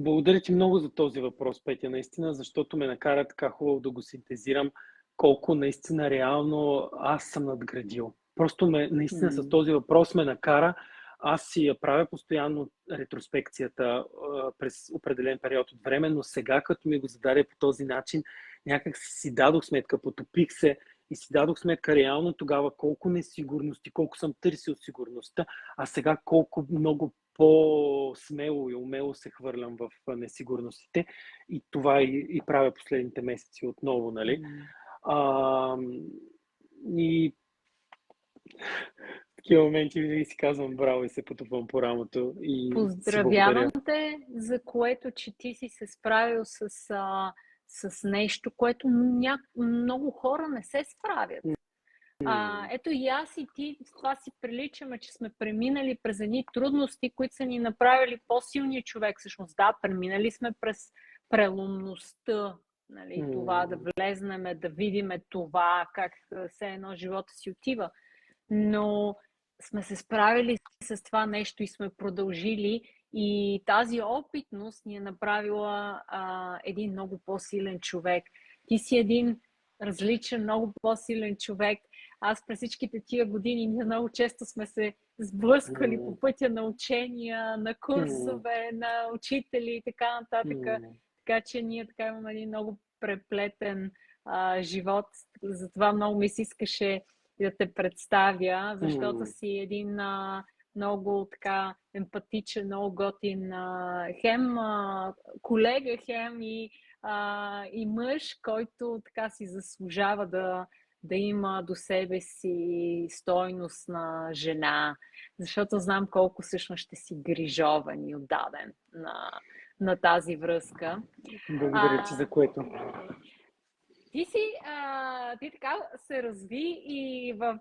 Благодаря ти много за този въпрос, Петя, наистина, защото ме накара така хубаво да го синтезирам, колко наистина реално аз съм надградил. Просто наистина с този въпрос ме накара. Аз си я правя постоянно ретроспекцията през определен период от време, но сега, като ми го зададе по този начин, някак си дадох сметка, потопих се и си дадох сметка реално тогава колко несигурности, колко съм търсил сигурността, а сега колко много по-смело и умело се хвърлям в несигурностите. И това и правя последните месеци отново, нали? И в такива моменти винаги си казвам браво и се потупвам по рамото. И поздравявам те, за което, че ти си се справил с нещо, което много хора не се справят. Ето и аз и ти с това си приличаме, че сме преминали през едни трудности, които са ни направили по-силния човек. Всъщност, да, преминали сме през преломността, нали, това да влезнеме, да видиме това, как все едно живота си отива. Но сме се справили с това нещо и сме продължили. И тази опитност ни е направила един много по-силен човек. Ти си един различен, много по-силен човек. Аз през всичките тия години много често сме се сблъсквали по пътя на учения, на курсове, на учители и така нататък. Така че ние така имаме един много преплетен живот. Затова много ми се искаше да те представя, защото си един много така емпатичен, много готин хем колега, хем и мъж, който така си заслужава да има до себе си стойност на жена, защото знам колко всъщност ще си грижован и отдаден на тази връзка. Благодаря ти за което. Ти така се разви и в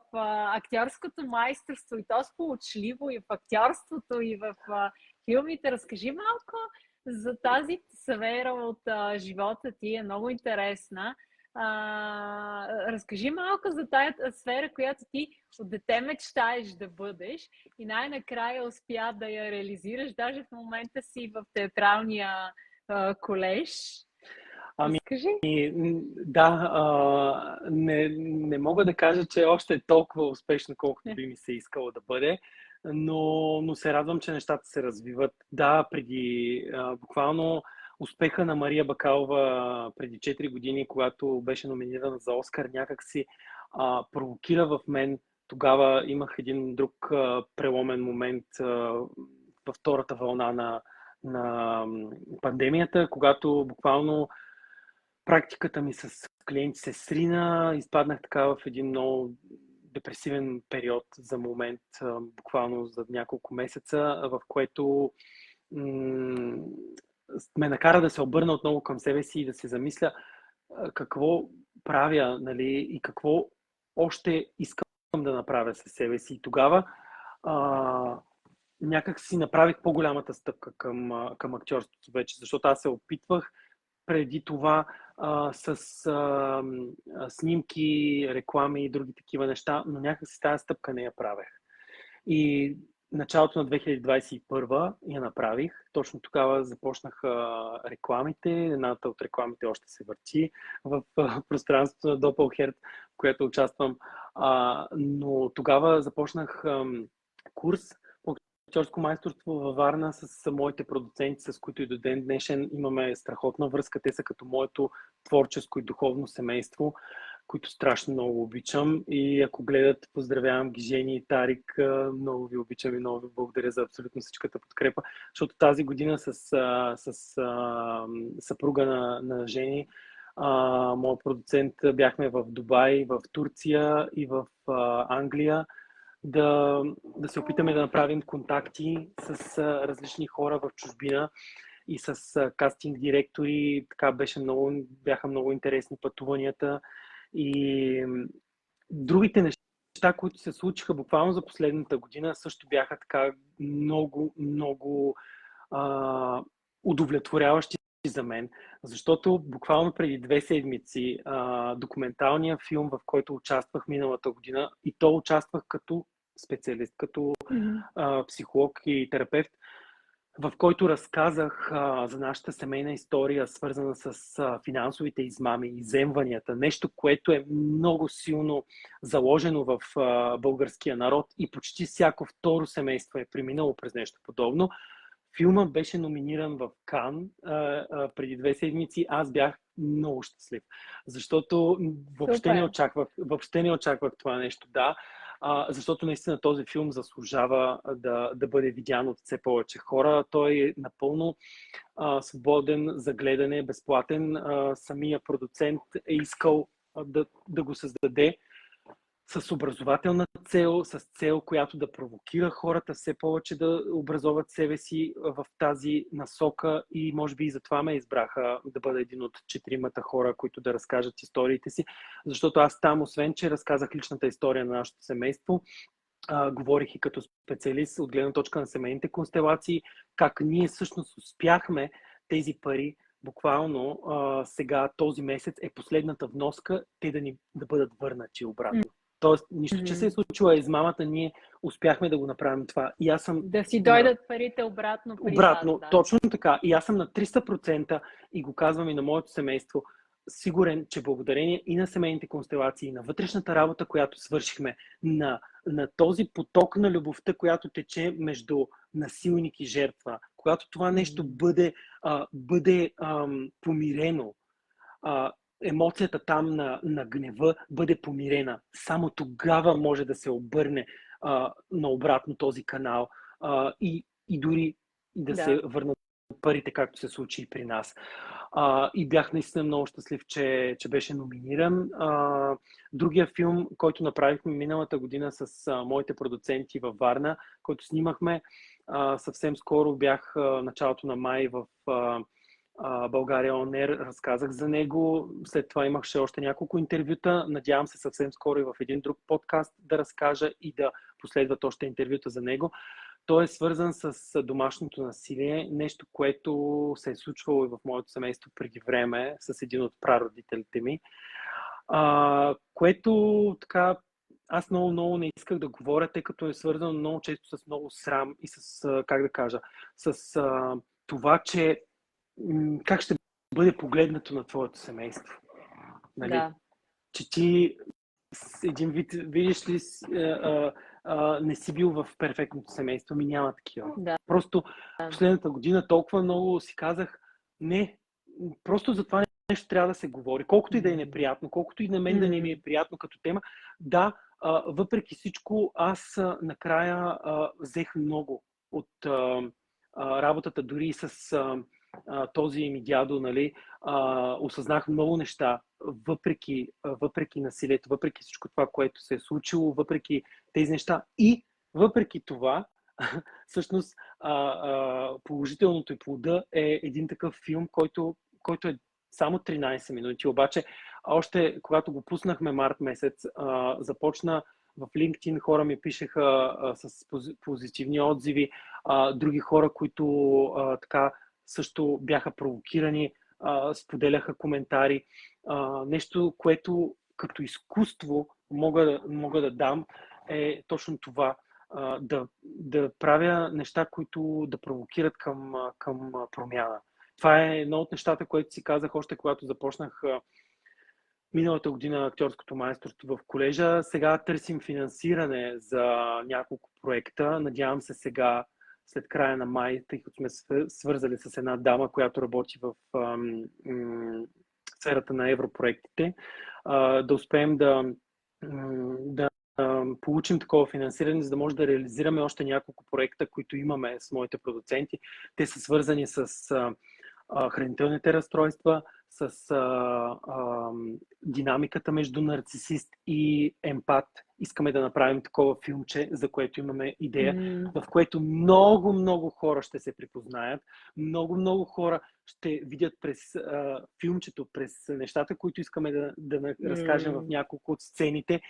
актьорското майсторство, и то сполучливо, и в актьорството, и в филмите. Разкажи малко за тази сфера от живота ти, е много интересна. Разкажи малко за тази сфера, която ти от дете мечтаеш да бъдеш и най-накрая успя да я реализираш. Даже в момента си в театралния колеж. Да, не мога да кажа, че още е толкова успешно, колкото би ми се искало да бъде, но се радвам, че нещата се развиват. Да, преди буквално успеха на Мария Бакалова преди 4 години, когато беше номинирана за Оскар, някак си провокира в мен. Тогава имах един друг преломен момент във втората вълна на пандемията, когато буквално практиката ми с клиенти се срина, изпаднах така в един много депресивен период за момент, буквално за няколко месеца, в което ме накара да се обърна отново към себе си и да се замисля какво правя, нали, и какво още искам да направя със себе си. И тогава някак си направих по-голямата стъпка към актьорството вече, защото аз се опитвах преди това с снимки, реклами и други такива неща, но някак си тази стъпка не я правех. И началото на 2021 я направих. Точно тогава започнах рекламите. Едната от рекламите още се върти в пространството на Doppelherd, в което участвам. Но тогава започнах курс по актьорско майсторство във Варна с моите продуценти, с които и до ден днешен имаме страхотна връзка. Те са като моето творческо и духовно семейство, които страшно много обичам. И ако гледат, поздравявам ги, Жени и Тарик. Много ви обичам и много ви благодаря за абсолютно всичката подкрепа, защото тази година с съпруга на Жени, моят продуцент, бяхме в Дубай, в Турция и в Англия, да се опитаме да направим контакти с различни хора в чужбина и с кастинг директори. Така бяха много интересни пътуванията. И другите неща, които се случиха буквално за последната година, също бяха така много, много удовлетворяващи за мен, защото буквално преди 2 седмици документалният филм, в който участвах миналата година, и то участвах като специалист, като психолог и терапевт, в който разказах за нашата семейна история, свързана с финансовите измами, изземванията, нещо, което е много силно заложено в българския народ и почти всяко второ семейство е преминало през нещо подобно. Филмът беше номиниран в Кан преди 2 седмици. Аз бях много щастлив, защото въобще не очаквах това нещо. Да, защото наистина този филм заслужава да бъде видян от все повече хора. Той е напълно свободен за гледане, безплатен. Самия продуцент е искал да го създаде с образователна цел, с цел, която да провокира хората все повече да образоват себе си в тази насока, и може би и затова ме избраха да бъда един от 4 хора, които да разкажат историите си, защото аз там, освен че разказах личната история на нашето семейство, говорих и като специалист от гледна точка на семейните констелации, как ние всъщност успяхме тези пари, буквално сега този месец е последната вноска, те да бъдат върнати обратно. Тоест, нищо, че се е случила измамата, ние успяхме да го направим това. И аз съм Да си дойдат парите обратно при обратно, вас, да. точно така. И аз съм на 300% и го казвам и на моето семейство, сигурен, че благодарение и на семейните констелации, и на вътрешната работа, която свършихме, на този поток на любовта, която тече между насилник и жертва, когато това нещо бъде помирено, емоцията там на гнева бъде помирена. Само тогава може да се обърне наобратно този канал и дори да се върнат парите, както се случи и при нас. И бях наистина много щастлив, че беше номиниран. Другия филм, който направихме миналата година с моите продуценти във Варна, който снимахме, съвсем скоро бях началото на май в България On Air, разказах за него. След това имаше още няколко интервюта. Надявам се съвсем скоро и в един друг подкаст да разкажа и да последват още интервюта за него. Той е свързан с домашното насилие, нещо, което се е случвало и в моето семейство преди време с един от прародителите ми, което така аз много не исках да говоря, тъй като е свързано много често с много срам и с, как да кажа, с това, че как ще бъде погледнато на твоето семейство. Нали? Да. Че ти с един вид, видиш ли, не си бил в перфектното семейство, ми няма такива. Да. Просто последната година толкова много си казах, не, просто за това нещо трябва да се говори. Колкото и да е неприятно, колкото и на мен да не ми е приятно като тема, да, въпреки всичко, аз накрая взех много от работата, дори и с този ми дядо, нали, осъзнах много неща, въпреки насилието, въпреки всичко това, което се е случило, въпреки тези неща и въпреки това, всъщност положителното и плода е един такъв филм, който е само 13 минути, обаче още когато го пуснахме март месец, започна в LinkedIn, хора ми пишеха с позитивни отзиви, други хора, които така също бяха провокирани, споделяха коментари. Нещо, което като изкуство мога да дам, е точно това. Да правя неща, които да провокират към промяна. Това е едно от нещата, което си казах още когато започнах миналата година актьорското майсторство в колежа. Сега търсим финансиране за няколко проекта. Надявам се сега, след края на май, тъй като сме свързали с една дама, която работи в сферата на европроектите, да успеем да получим такова финансиране, за да може да реализираме още няколко проекта, които имаме с моите продуценти. Те са свързани с хранителните разстройства, с динамиката между нарцисист и емпат. Искаме да направим такова филмче, за което имаме идея, в което много хора ще се припознаят, много хора ще видят през филмчето, през нещата, които искаме да разкажем в няколко от сцените,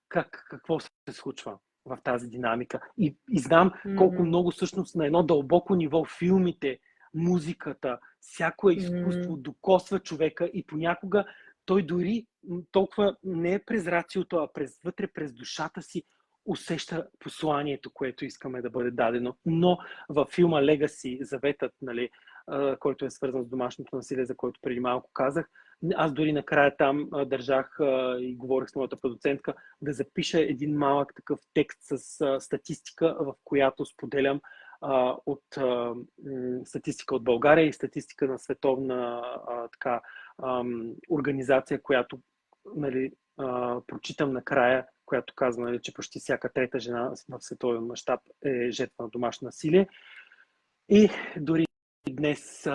какво се случва в тази динамика. И знам колко много всъщност на едно дълбоко ниво филмите, музиката, всяко изкуство докосва човека и понякога той дори толкова не е през рациото, а вътре през душата си усеща посланието, което искаме да бъде дадено. Но във филма Legacy, Заветът, нали, който е свързан с домашното насилие, за който преди малко казах, аз дори накрая там държах и говорих с моята продуцентка да запиша един малък такъв текст с статистика, в която споделям от статистика от България и статистика на световна организация, която, нали, прочитам накрая, която казва, нали, че почти всяка трета жена в световен мащаб е жертва на домашно насилие. И дори днес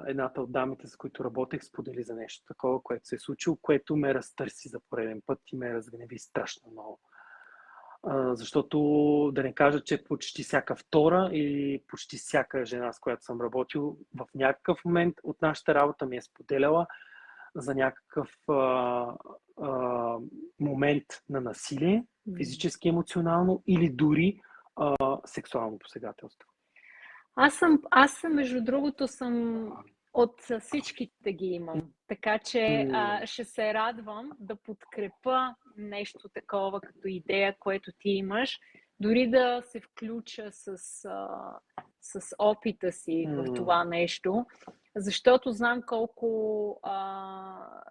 едната от дамите, с които работех, сподели за нещо такова, което се е случило, което ме разтърси за пореден път и ме разгневи страшно много. Защото да не кажа, че почти всяка втора или почти всяка жена, с която съм работил, в някакъв момент от нашата работа ми е споделяла за някакъв момент на насилие, физически, емоционално или дори сексуално посегателство. Аз съм, между другото, съм От всичките ги имам. Така че ще се радвам да подкрепя нещо такова като идея, което ти имаш, дори да се включа с опита си в това нещо, защото знам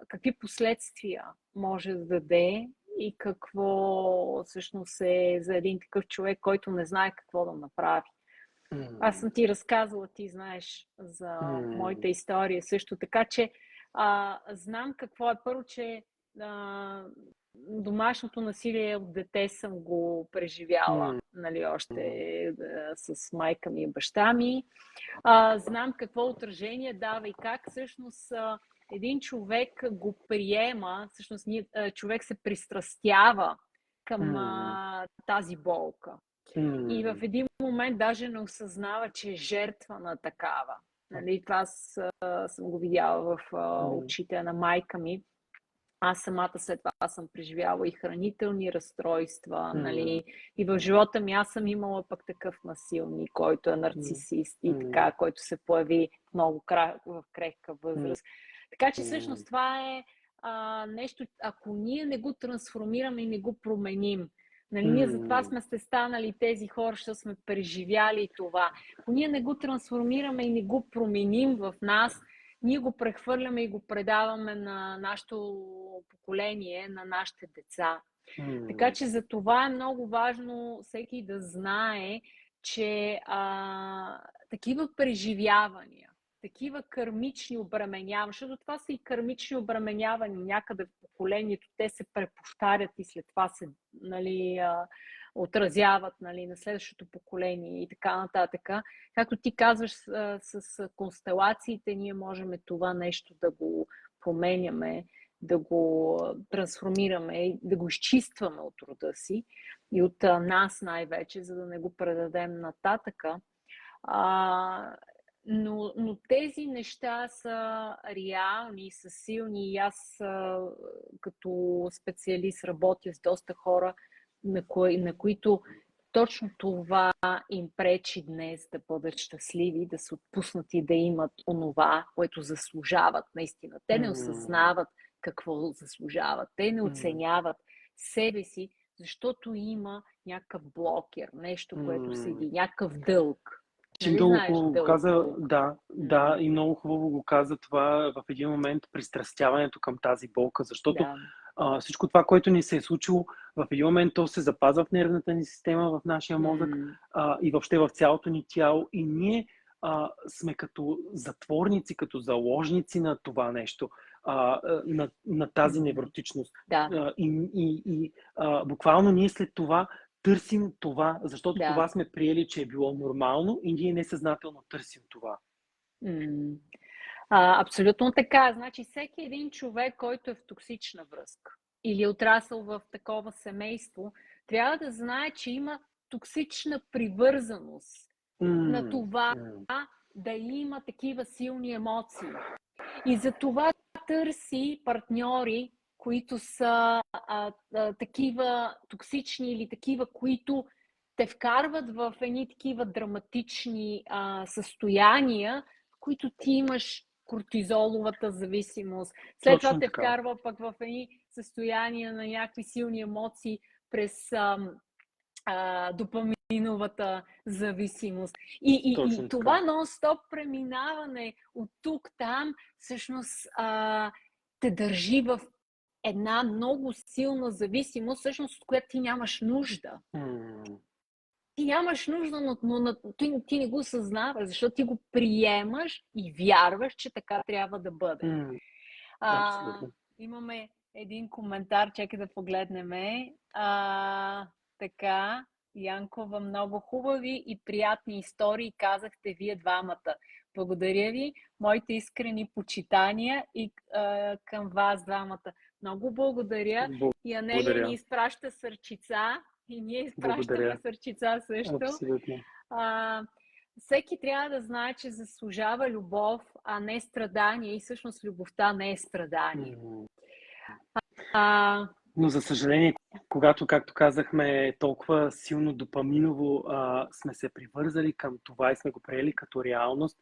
какви последствия може да даде и какво всъщност е за един такъв човек, който не знае какво да направи. Аз съм ти разказала, ти знаеш за моята история също, така че знам какво е. Първо, че домашното насилие от дете съм го преживяла, нали, още с майка ми и баща ми. Знам какво отражение дава и как всъщност един човек го приема, всъщност човек се пристрастява към тази болка. И в един момент даже не осъзнава, че е жертва на такава. Нали, това съм го видяла в очите на майка ми. Аз самата след това съм преживяла и хранителни разстройства. Нали, и в живота ми аз съм имала пък такъв насилник, който е нарцисист и така, който се появи много в крехка възраст. Така че всъщност това е нещо, ако ние не го трансформираме и не го променим. Нали, ние затова сме станали тези хора, защото сме преживяли това. Ако ние не го трансформираме и не го променим в нас, ние го прехвърляме и го предаваме на нашето поколение, на нашите деца. Така че за това е много важно всеки да знае, че такива преживявания, такива кармични обременявания, защото това са и кармични обременявания някъде в поколението, те се преповтарят и след това се, нали, отразяват, нали, на следващото поколение и така нататък. Както ти казваш с констелациите, ние можем това нещо да го променяме, да го трансформираме, да го изчистваме от рода си и от нас най-вече, за да не го предадем нататъка. Но тези неща са реални, са силни и аз като специалист работя с доста хора, на които точно това им пречи днес да бъдат щастливи, да се отпуснат и да имат онова, което заслужават наистина. Те не осъзнават какво заслужават, те не оценяват себе си, защото има някакъв блокер, нещо, което седи, някакъв дълг. Много хубаво го каза, да, и много хубаво го каза това в един момент, пристрастяването към тази болка, защото всичко това, което ни се е случило, в един момент то се запазва в нервната ни система, в нашия мозък и въобще в цялото ни тяло и ние сме като затворници, като заложници на това нещо, на тази невротичност. Буквално ние след това търсим това, защото това сме приели, че е било нормално и ние несъзнателно търсим това. Абсолютно така. Значи всеки един човек, който е в токсична връзка или е отрасъл в такова семейство, трябва да знае, че има токсична привързаност на това да има такива силни емоции. И за това търси партньори, които са такива токсични или такива, които те вкарват в едни такива драматични състояния, в които ти имаш кортизоловата зависимост. След това те вкарва пък в едни състояния на някакви силни емоции през допаминовата зависимост. И това нон-стоп преминаване от тук-там всъщност те държи в една много силна зависимост, всъщност от която ти нямаш нужда. Ти нямаш нужда, но ти не го съзнаваш, защото ти го приемаш и вярваш, че така трябва да бъде. Имаме един коментар, чакай да погледнем. Така, Янкова, много хубави и приятни истории казахте вие двамата. Благодаря ви, моите искрени почитания и към вас двамата. Много благодаря. И Анелия ни изпраща сърчица и ние изпращаме сърчица също. Абсолютно. Всеки трябва да знае, че заслужава любов, а не страдание и всъщност любовта не е страдание. Но за съжаление, когато, както казахме, толкова силно допаминово сме се привързали към това и сме го приели като реалност,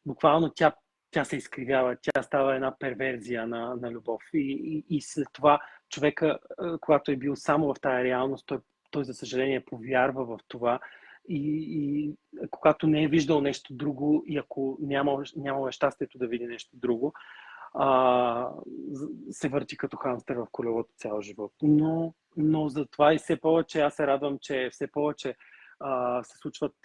буквално тя тя се изкривява, тя става една перверзия на любов. И след това човека, когато е бил само в тая реалност, той за съжаление повярва в това. И когато не е виждал нещо друго и ако нямал щастието да види нещо друго, се върти като хамстер в колелото цял живот. Но затова и все повече аз се радвам, че все повече се случват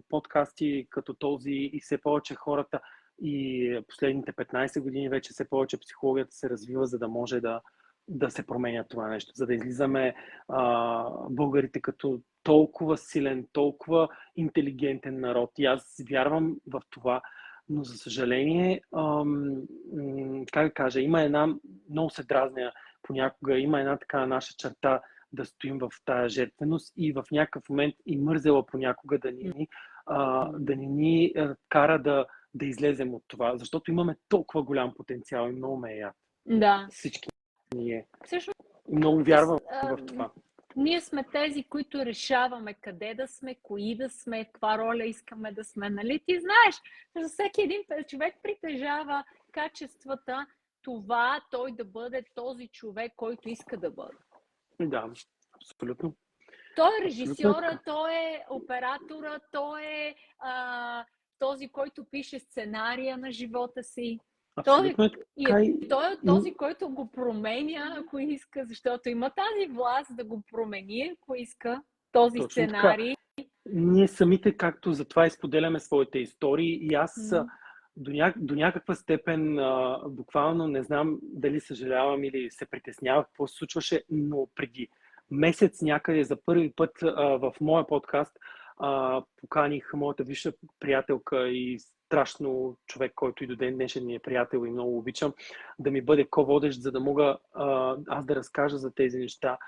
подкасти като този и все повече хората и последните 15 години вече все повече психологията се развива, за да може да се променя това нещо, за да излизаме българите като толкова силен, толкова интелигентен народ. И аз вярвам в това, но за съжаление, как да кажа, има една, много се дразня понякога, има една така наша черта да стоим в тая жертвеност и в някакъв момент и мързела понякога да ни кара да излезем от това, защото имаме толкова голям потенциал и много ме е яд. Да. Всички ние. Всъщност, много вярвам в това. Ние сме тези, които решаваме къде да сме, кои да сме, каква роля искаме да сме. Нали? Ти знаеш, за всеки един човек притежава качествата, това той да бъде този човек, който иска да бъде. Да, абсолютно. Той е режисьора, той е оператора, той е този, който пише сценария на живота си. Той е този, който го променя, ако иска, защото има тази власт да го промени, ако иска този точно сценарий. Така. Ние самите, както затова изподеляме своите истории и аз до някаква степен буквално не знам дали съжалявам или се притеснявах какво се случваше, но преди месец някъде за първи път в моя подкаст поканих моята висша приятелка и страшно човек, който и до ден днешен ми е приятел и много обичам, да ми бъде ко-водещ, за да мога аз да разкажа за тези неща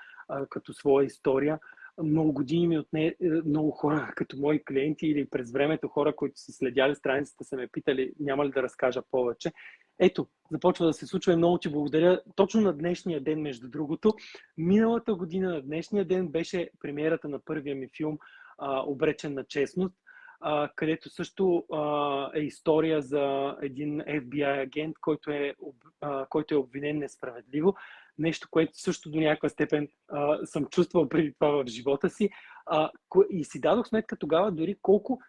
като своя история. Много години ми отне, много хора като мои клиенти или през времето хора, които са следяли страницата, са ме питали, няма ли да разкажа повече. Ето, започва да се случва и много ти благодаря. Точно на днешния ден, между другото, миналата година на днешния ден беше премиерата на първия ми филм Обречен на честност, където също е история за един FBI агент, който е обвинен несправедливо. Нещо, което също до някаква степен съм чувствал преди това в живота си. И си дадох сметка тогава дори колко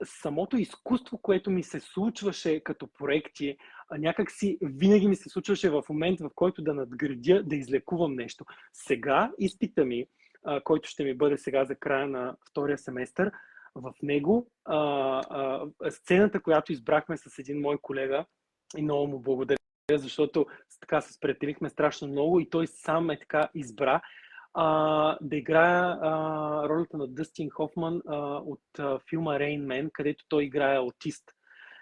самото изкуство, което ми се случваше като проекти, някак си винаги ми се случваше в момент, в който да надградя, да излекувам нещо. Сега изпита ми, който ще ми бъде сега за края на втория семестър, в него сцената, която избрахме с един мой колега, и много му благодаря, защото така се сприятелихме страшно много и той сам е така избра да играя ролята на Дъстин Хофман от филма Rain Man, където той играе аутист.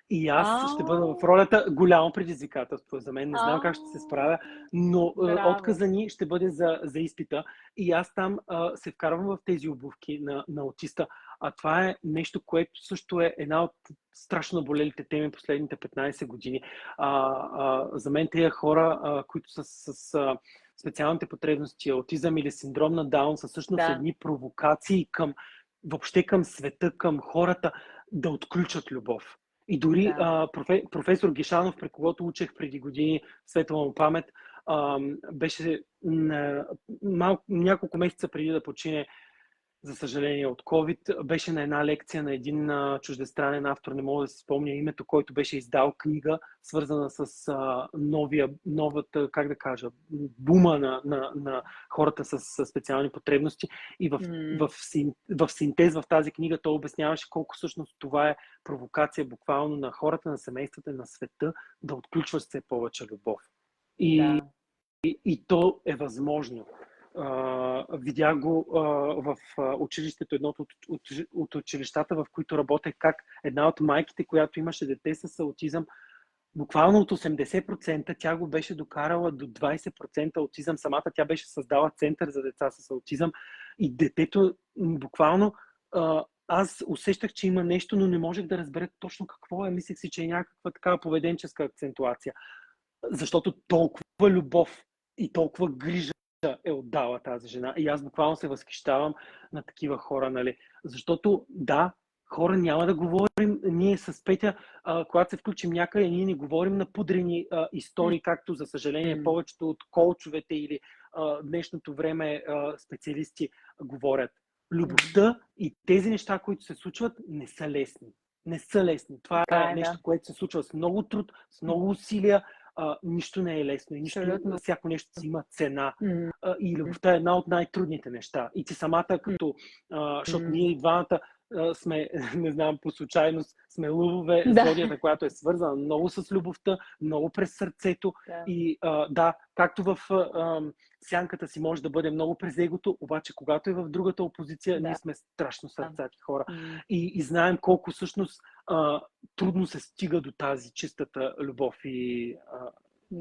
И аз ще бъда в ролята голямо предизвикателство за мен. Не знам как ще се справя, но отказа ни ще бъде за изпита. И аз там се вкарвам в тези обувки на аутиста. А това е нещо, което също е една от страшно наболелите теми последните 15 години. За мен тези хора, които са с специалните потребности, аутизъм или синдром на Даун, са всъщност едни провокации въобще към света, към хората да отключат любов. И дори професор Гишанов, при когото учех преди години, светла му памет, беше няколко месеца преди да почине, за съжаление, от COVID, беше на една лекция на един чуждестранен автор, не мога да си спомня името, който беше издал книга, свързана с новата, как да кажа, бума на хората с специални потребности. И в синтез в тази книга той обясняваше колко всъщност това е провокация буквално на хората, на семействата, на света, да отключват все повече любов. И то е възможно. Видях го в училището, едното от училищата, в които работех, как една от майките, която имаше дете с аутизъм, буквално от 80%, тя го беше докарала до 20% аутизъм. Самата тя беше създала център за деца с аутизъм и детето буквално аз усещах, че има нещо, но не можех да разбера точно какво е. Мислех си, че е някаква такава поведенческа акцентуация. Защото толкова любов и толкова грижа е отдала тази жена. И аз буквално се възхищавам на такива хора, нали? Защото да, Хора, няма да говорим, ние с Петя, когато се включим някъде, ние не говорим на пудрени истории, както за съжаление повечето от коучовете или днешното време специалисти говорят. Любовта и тези неща, които се случват, не са лесни. Не са лесни. Това е нещо, което се случва с много труд, с много усилия. Нищо не е лесно и всяко нещо си има цена. И любовта е една от най-трудните неща. И ти самата, като, защото ние и двамата сме, не знам, по случайност, сме лъвове, зодията, която е свързана много с любовта, много през сърцето. И както в сянката си може да бъде много през егото, обаче когато е в другата опозиция, ние сме страшно сърцати хора. И знаем колко всъщност трудно се стига до тази чистата любов и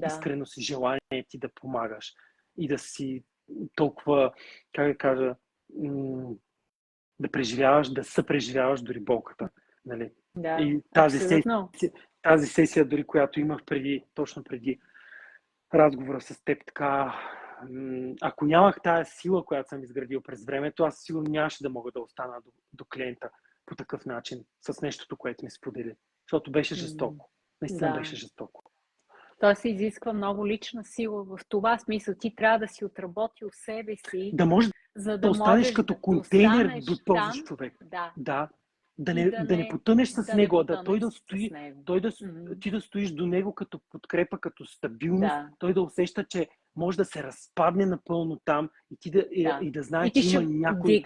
искреност и желание ти да помагаш. И да си толкова, как да кажа, да преживяваш, да съпреживяваш дори болката. Нали? И тази сесия, дори която имах точно преди разговора с теб, така, ако нямах тая сила, която съм изградил през времето, аз сигурно нямаше да мога да остана до клиента по такъв начин, с нещото, което ми сподели. Защото беше жестоко. Наистина беше жестоко. Той се изисква много лична сила в това смисъл. Ти трябва да си отработил себе си. Да можеш за да останеш като контейнер до този човек. Да не потънеш с него, ти да стоиш до него като подкрепа, като стабилност, той да усеща, че може да се разпадне напълно там и ти да знае, че има някой...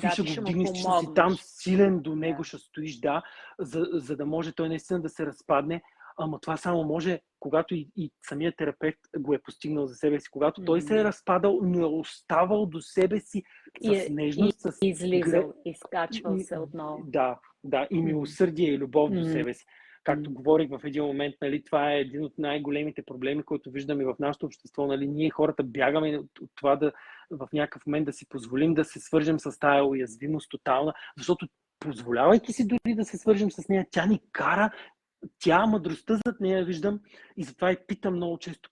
Ти ще го вдигнеш, че си там силен до него, ще стоиш, за да може той наистина да се разпадне. Ама това само може, когато и самият терапевт го е постигнал за себе си, когато той се е разпадал, но е оставал до себе си с нежност, с излизал, изкачвал се отново. И милосърдие и любов до себе си. Както говорих в един момент, нали, това е един от най-големите проблеми, които виждаме в нашето общество. Нали, ние хората бягаме от това в някакъв момент да си позволим да се свържем с тая уязвимост тотална, защото позволявайки си дори да се свържем с нея, тя ни кара. Мъдростта зад нея виждам и затова и питам много често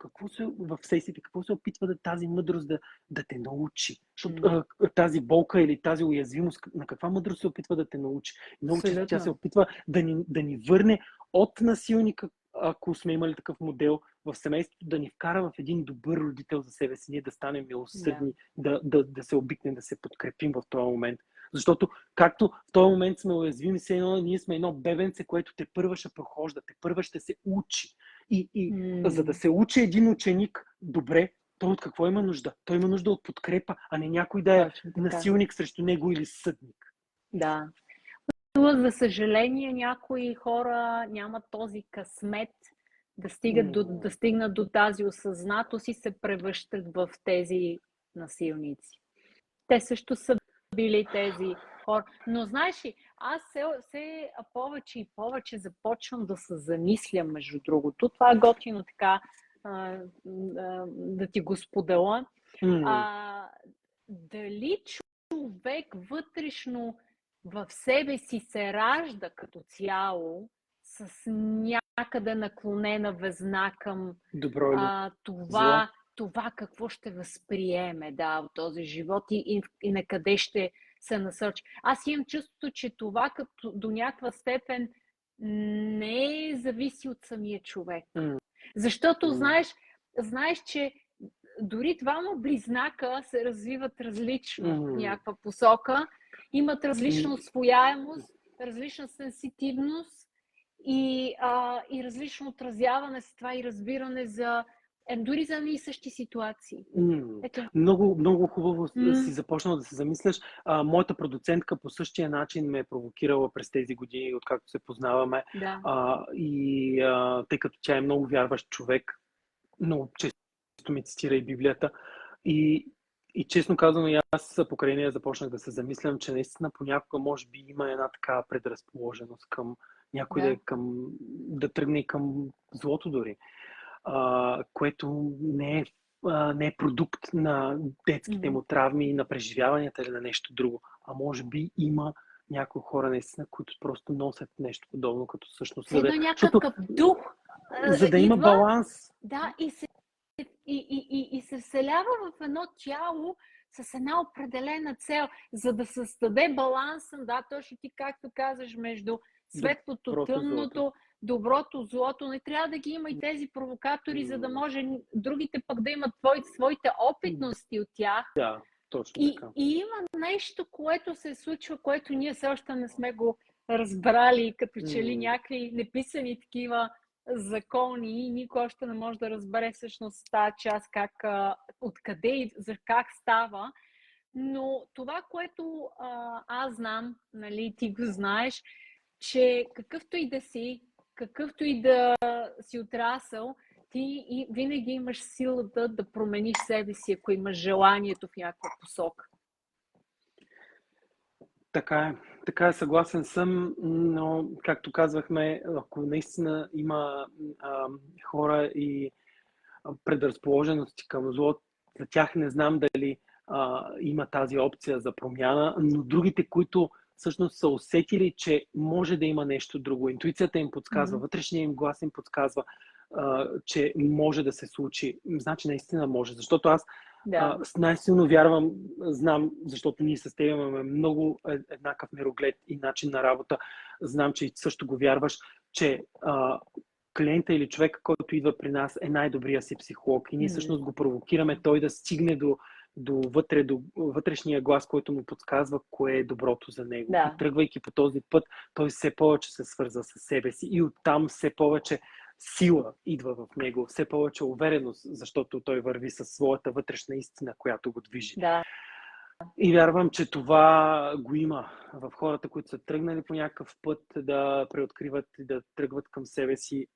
в сесиите, какво се опитва тази мъдрост да те научи. Защото тази болка или тази уязвимост, на каква мъдрост се опитва да те научи? Много често тя се опитва да ни върне от насилника, ако сме имали такъв модел в семейството, да ни вкара в един добър родител за себе си, ние да станем милосърдни, да се обикнем, да се подкрепим в този момент. Защото както в този момент сме уязвими, ние сме едно бебенце, което те първа ще прохожда, те първа ще се учи. И за да се учи един ученик добре, той от какво има нужда? Той има нужда от подкрепа, а не някой да е насилник срещу него или съдник. Да. Но, за съжаление, някои хора нямат този късмет да стигнат до тази осъзнатост и се превръщат в тези насилници. Те също са били тези хора. Но знаеш ли, аз все повече и повече започвам да се замислям, между другото. Това е готино така да ти го споделя. Дали човек вътрешно в себе си се ражда като цяло с някъде наклонена везна към това какво ще възприеме от този живот и на къде ще се насочи. Аз имам чувството, че това като до някаква степен не зависи от самия човек. Защото знаеш, че дори двама близнака се развиват различно в някаква посока, имат различна усвояемост, различна сенситивност и различно отразяване с това и разбиране дори за и същи ситуации. Много, много хубаво си започнал да се замисляш. Моята продуцентка по същия начин ме е провокирала през тези години, откакто се познаваме. Тъй като тя е много вярващ човек, много често ми цитира и Библията. И честно казано, и аз покрай нея започнах да се замислям, че наистина понякога може би има една така предразположеност към някой да тръгне и към злото дори. Което не е продукт на детските му травми, на преживяванията или на нещо друго. А може би има някои хора наистина, които просто носят нещо подобно, като всъщност... някакъв дух. За да има баланс. Да, и се вселява в едно тяло с една определена цел, за да създаде баланса, да, точно ти както казваш, между светлото, Доброто, злото. тъмното, доброто, злото. Не трябва да ги има и тези провокатори, за да може другите пък да имат своите опитности от тях. Да, точно така. И има нещо, което се случва, което ние все още не сме го разбрали, като че ли някакви неписани такива закони и никой още не може да разбере всъщност тази част, откъде и за как става. Но това, което аз знам, нали, ти го знаеш, че какъвто и да си отрасъл, ти винаги имаш силата да промениш себе си, ако имаш желанието в някаква посока. Така е, съгласен съм, но както казвахме, ако наистина има хора и предразположености към зло, за тях не знам дали има тази опция за промяна, но другите, които всъщност са усетили, че може да има нещо друго, интуицията им подсказва, вътрешния им глас им подсказва, че може да се случи, значи наистина може, защото аз най-силно вярвам, знам, защото ние с теб имаме много еднакъв мироглед и начин на работа, знам, че също го вярваш, че клиента или човека, който идва при нас, е най-добрия си психолог и ние всъщност го провокираме той да стигне до вътрешния глас, който му подсказва кое е доброто за него. Да. И тръгвайки по този път, той все повече се свързва с себе си и оттам все повече сила идва в него, все повече увереност, защото той върви със своята вътрешна истина, която го движи. Да. И вярвам, че това го има в хората, които са тръгнали по някакъв път да преоткриват и да тръгват към себе си.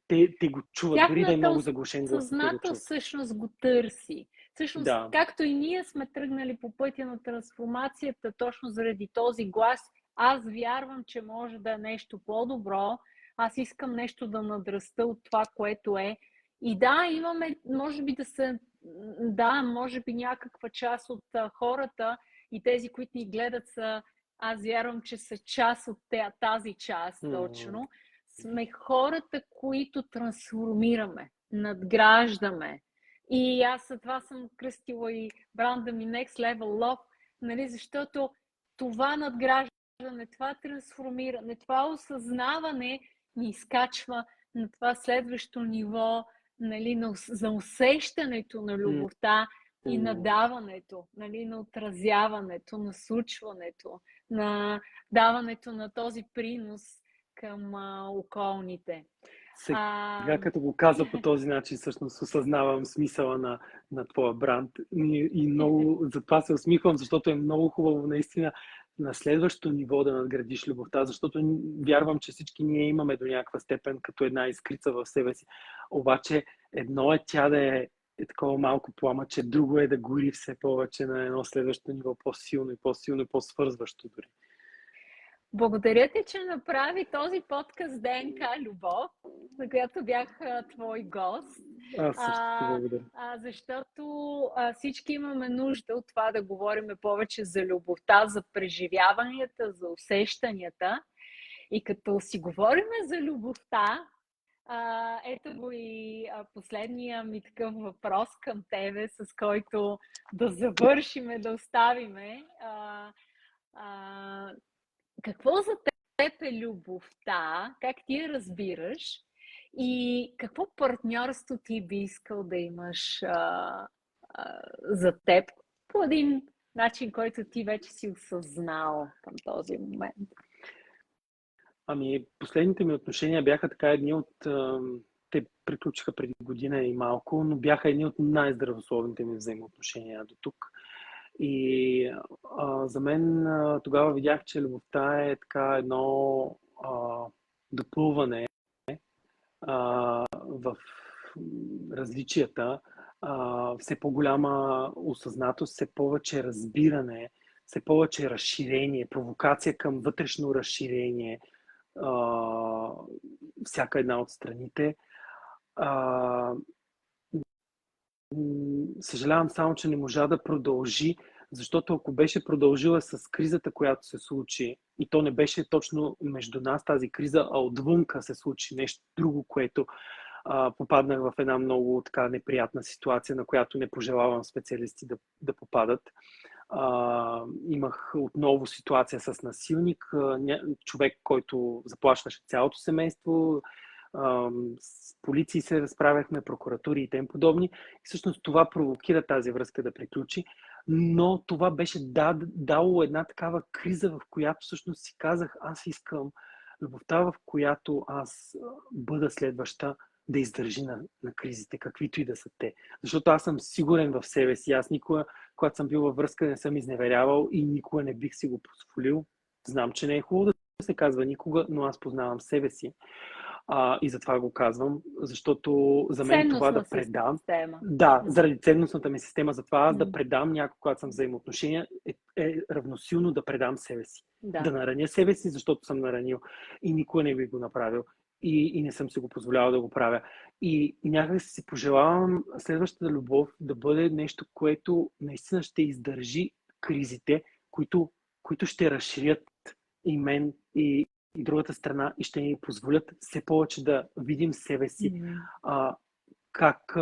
Те го чуват, дори да е много заглушен глас. Съзнато всъщност го търси. Всъщност, както и ние сме тръгнали по пътя на трансформацията, точно заради този глас, аз вярвам, че може да е нещо по-добро. Аз искам нещо да надраста от това, което е. И да, имаме, може би някаква част от хората и тези, които ни гледат аз вярвам, че са част от тази част точно. Сме хората, които трансформираме, надграждаме. И аз за това съм кръстила и бранда ми Next Level Love, нали, защото това надграждане, това трансформиране, това осъзнаване ни изкачва на това следващо ниво, нали, за усещането на любовта и на даването, нали, на отразяването, на случването, на даването на този принос към околните. Сега като го каза по този начин, всъщност осъзнавам смисъла на твоя бранд и много затова се усмихвам, защото е много хубаво наистина на следващото ниво да надградиш любовта, защото вярвам, че всички ние имаме до някаква степен като една искрица в себе си. Обаче едно е тя да е такова малко пламъче, друго е да гори все повече на едно следващо ниво, по-силно и по-свързващо дори. Благодаря ти, че направи този подкаст ДНК Любов, за която бях твой гост. Аз също ти благодаря. Защото всички имаме нужда от това да говорим повече за любовта, за преживяванията, за усещанията. И като си говорим за любовта, ето го и последния ми такъв въпрос към тебе, с който да завършиме, да оставиме. Какво за теб е любовта? Как ти я разбираш? И какво партньорство ти би искал да имаш за теб по един начин, който ти вече си осъзнал към този момент? Последните ми отношения бяха така едни от... Те приключиха преди година и малко, но бяха едни от най-здравословните ми взаимоотношения до тук. И за мен тогава видях, че любовта е така едно допълване в различията, все по-голяма осъзнатост, все повече разбиране, все повече разширение, провокация към вътрешно разширение, всяка една от страните. Съжалявам само, че не можа да продължи, защото ако беше продължила с кризата, която се случи, и то не беше точно между нас тази криза, а отвънка се случи нещо друго, което попаднах в една много така неприятна ситуация, на която не пожелавам специалисти да попадат. Имах отново ситуация с насилник, човек, който заплашваше цялото семейство, с полиции се разправяхме, прокуратури и тем подобни. И всъщност това провокира тази връзка да приключи, но това беше дало една такава криза, в която всъщност си казах, аз искам любовта, в която аз бъда следваща, да издържи на кризите, каквито и да са те. Защото аз съм сигурен в себе си. Аз никога, когато съм бил във връзка, не съм изневерявал и никога не бих си го позволил. Знам, че не е хубаво да се казва никога, но аз познавам себе си. И затова го казвам, защото за мен това да предам... Система. Да, заради ценностната ми система, затова аз да предам някой, когато съм в взаимоотношения, е равносилно да предам себе си. Да нараня себе си, защото съм наранил. И никога не би го направил. И не съм си го позволявал да го правя. И някак си пожелавам следващата любов да бъде нещо, което наистина ще издържи кризите, които ще разширят и мен, и другата страна и ще ни позволят все повече да видим себе си, как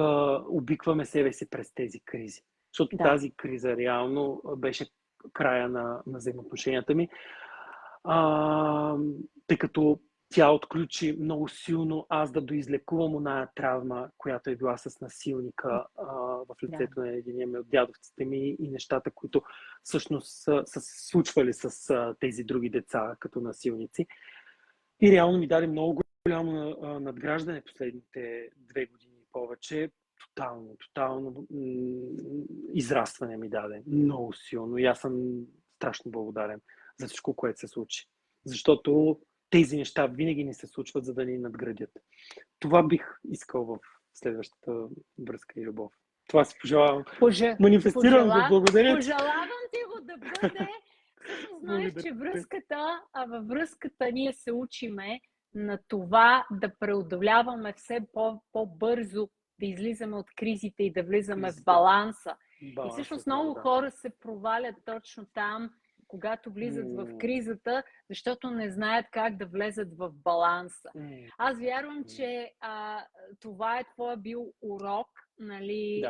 обикваме себе си през тези кризи. Защото тази криза реално беше края на взаимоотношенията ми, тъй като тя отключи много силно аз да доизлекувам оная травма, която е била с насилника в лицето на един от дядовците ми и нещата, които всъщност са се случвали с тези други деца като насилници. И реално ми даде много голямо надграждане последните 2 години и повече. Тотално израстване ми даде. Много силно. И аз съм страшно благодарен за всичко, което се случи. Защото тези неща винаги ни се случват, за да ни надградят. Това бих искал в следващата връзка и любов. Това си пожелавам. Манифестирам го, благодаря. Пожелавам ти го да бъде. Знаеш, че във връзката ние се учиме на това да преодоляваме все по-бързо, да излизаме от кризите и да влизаме в баланса. И всъщност много хора се провалят точно там, когато влизат в кризата, защото не знаят как да влезат в баланса. Аз вярвам, че това е твоя бил урок, нали,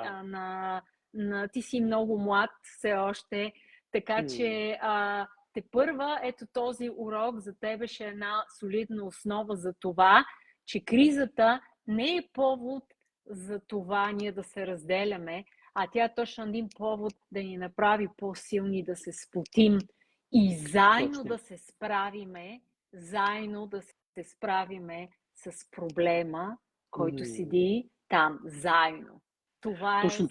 ти си много млад все още, така че тепърва ето този урок за тебе ще е една солидна основа за това, че кризата не е повод за това ние да се разделяме, а тя е точно един повод да ни направи по-силни, да се сплотим и заедно да се справиме, с проблема, който седи там, заедно. Това точно е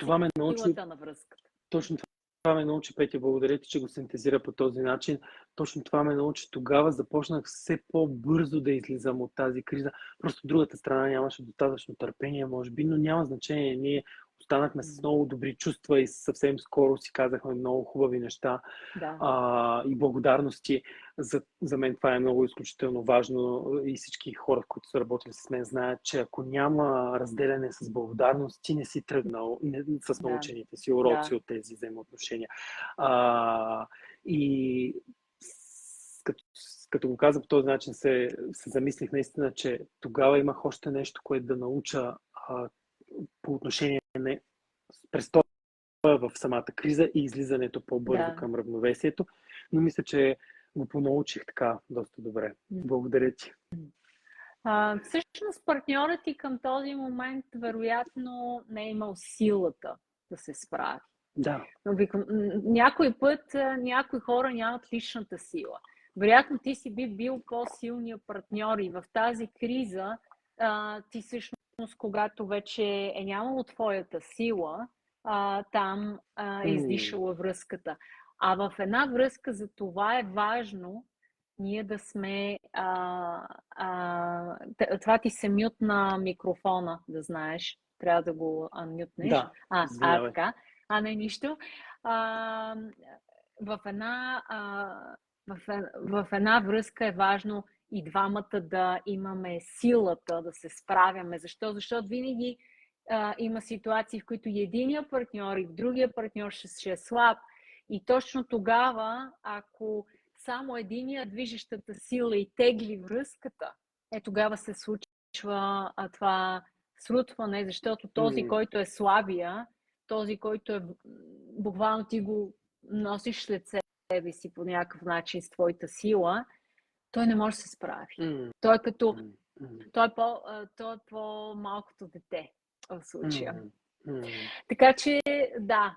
силата на връзката. Точно това ме научи, Петя, благодаря ти, че го синтезира по този начин. Точно това ме научи. Тогава започнах все по-бързо да излизам от тази криза. Просто другата страна нямаше достатъчно търпение, може би, но няма значение. Ние останахме с много добри чувства и съвсем скоро си казахме много хубави неща и благодарности. За мен това е много изключително важно и всички хора, които са работили с мен, знаят, че ако няма разделяне с благодарност, ти не си тръгнал с научените си уроци от тези взаимоотношения. И като го каза по този начин, се замислих наистина, че тогава имах още нещо, което да науча по отношение на престоя в самата криза и излизането по-бързо към равновесието, но мисля, че го понаучих така доста добре. Благодаря ти. Всъщност партньорът ти към този момент вероятно не е имал силата да се справи. Да. Но някой път някои хора нямат личната сила. Вероятно ти си би бил по-силният партньор и в тази криза ти всъщност, когато вече е нямало твоята сила, там е издишала връзката. А в една връзка за това е важно ние да сме... това ти се мютна микрофона, да знаеш. Трябва да го анмютнеш. Да, така. Не нищо. В една връзка е важно и двамата да имаме силата да се справяме. Защо? Защото винаги има ситуации, в които и единия партньор и другия партньор ще е слаб. И точно тогава, ако само единия движещата сила и тегли връзката, тогава се случва това срутване, защото този, който е слабия, този, който е буквално ти го носиш след себе си по някакъв начин с твоята сила, той не може да се справи. Той е като той е по-малкото дете в случая. Така че, да,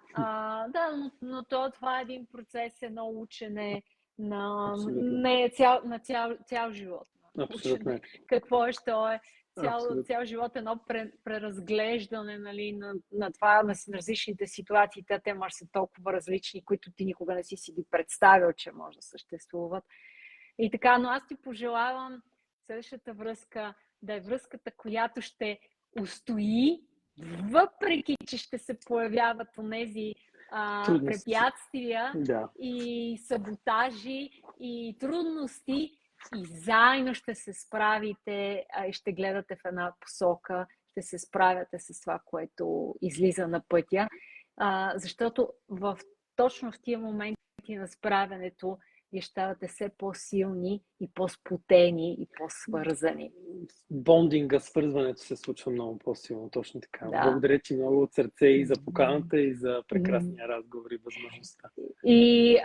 но това е един процес, едно учене на цял живот. Абсолютно. Какво е, що е цял живот, едно преразглеждане, нали, на това, на различните ситуации. Те може да са толкова различни, които ти никога не си ги представил, че може да съществуват. И така, но аз ти пожелавам следващата връзка да е връзката, която ще устои, въпреки че ще се появяват онези препятствия и саботажи и трудности, и заедно ще се справите и ще гледате в една посока, ще се справяте с това, което излиза на пътя, защото точно в тия моменти на справянето вие ставате все по-силни и по-сплотени и по-свързани. Бондинга, свързването се случва много по-силно, точно така. Да. Благодаря ти много от сърце и за поканата, и за прекрасния разговор и възможността. И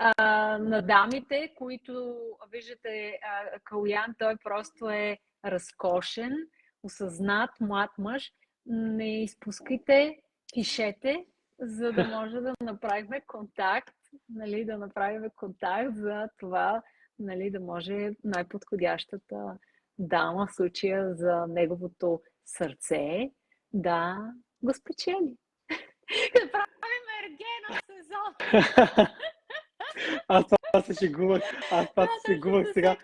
на дамите, които виждате Калуян, той просто е разкошен, осъзнат, млад мъж. Не изпускайте, пишете, за да може да направим контакт, нали, за това, нали, да може най-подходящата дама в случая за неговото сърце да го спечели. Да правим ергена сезон! Аз това се шегувах сега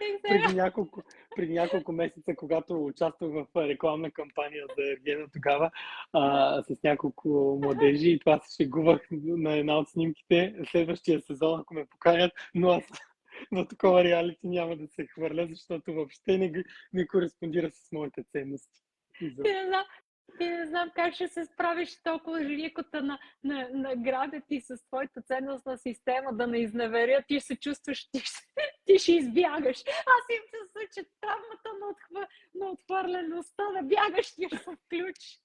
преди няколко месеца, когато участвах в рекламна кампания за ергена тогава с няколко младежи, и това се шегувах на една от снимките. Следващия сезон, ако ме поканят, но аз на такова реалити няма да се хвърля, защото въобще не кореспондира с моите ценности. И не знам как ще се справиш толкова жирикота на града ти с твоята ценностна система, да не изневерят, ти се чувстваш, ти ще избягаш. Аз им се случи травмата на отхвърлеността, да бягаш, ти ще се включи.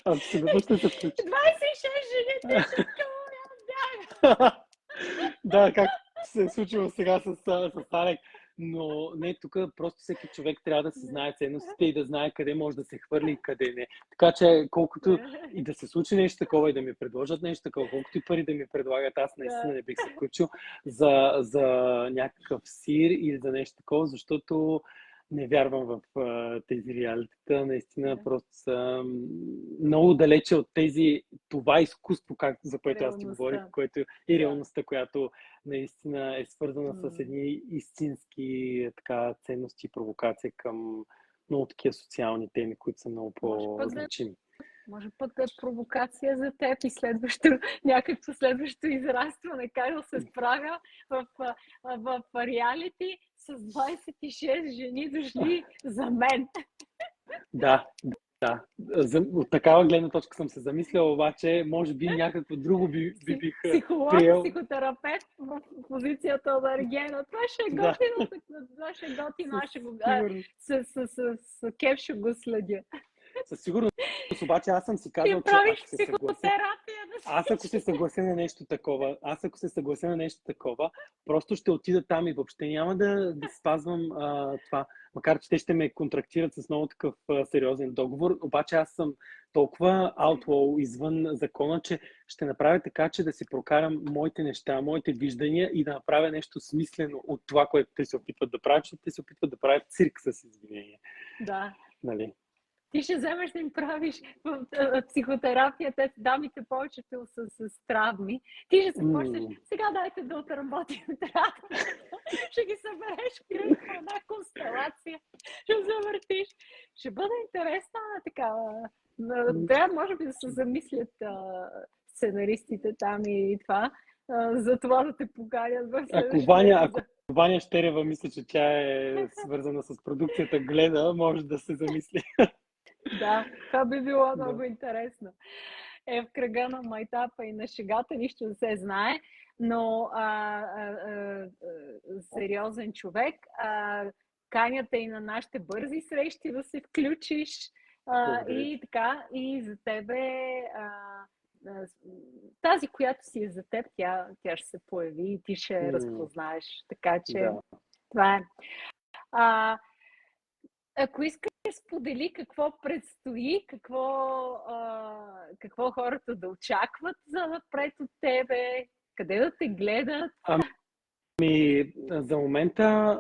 Абсолютно ще се включи. 26 жени, ти ще бяга. Да, как се е случило сега с Алек. Но не, тук просто всеки човек трябва да се знае ценностите и да знае къде може да се хвърли и къде не. Така че колкото и да се случи нещо такова и да ми предложат нещо такова, колкото и пари да ми предлагат, аз наистина не бих се включил за някакъв сир или за нещо такова, защото не вярвам в тези реалитета. Наистина просто са много далече от това изкуство, за което аз ти говорих, което и реалността, която наистина е свързана с едни истински ценности и провокация към много такива социални теми, които са много по-значими. Може пък да е провокация за теб и някакво следващо израстване, как да се справя в реалити с 26 жени дошли за мен. Да. От такава гледна точка съм се замислял, обаче може би някакво друго бих приел. Психотерапевт в позицията на ергена. Това ще е готино. Това ще е готино. С кеф ще го следя. Със сигурност, обаче аз съм си казал, че ако се съглася на нещо такова, просто ще отида там и въобще няма да спазвам това. Макар че те ще ме контрактират с много такъв сериозен договор, обаче аз съм толкова outlaw извън закона, че ще направя така, че да си прокарам моите неща, моите виждания и да направя нещо смислено от това, което те се опитват да правят, защото те се опитват да правят цирк с извинение. Да. Нали? Ти ще вземеш да им правиш психотерапия, дамите повечето с травми. Ти ще се почнеш, сега дайте да отработим травми. Ще ги събереш в кръг в една констелация. Ще завъртиш. Ще бъде интересна такава. Трябва, може би, да се замислят сценаристите там и това, за това да те поканят в следващия. Ако Ваня Щерева мисля, че тя е свързана с продукцията, гледа, може да се замисли. Да, това би било много интересно. В кръга на майтапа и на шегата нищо не се знае, но сериозен човек. Канята и на нашите бързи срещи да се включиш. Благодаря И ти. така, и за тебе тази, която си е за теб, тя ще се появи и ти ще я М, разпознаеш. Така че Да. това е. А, Ако искаш, сподели какво предстои, какво хората да очакват за напред от тебе, къде да те гледат. За момента,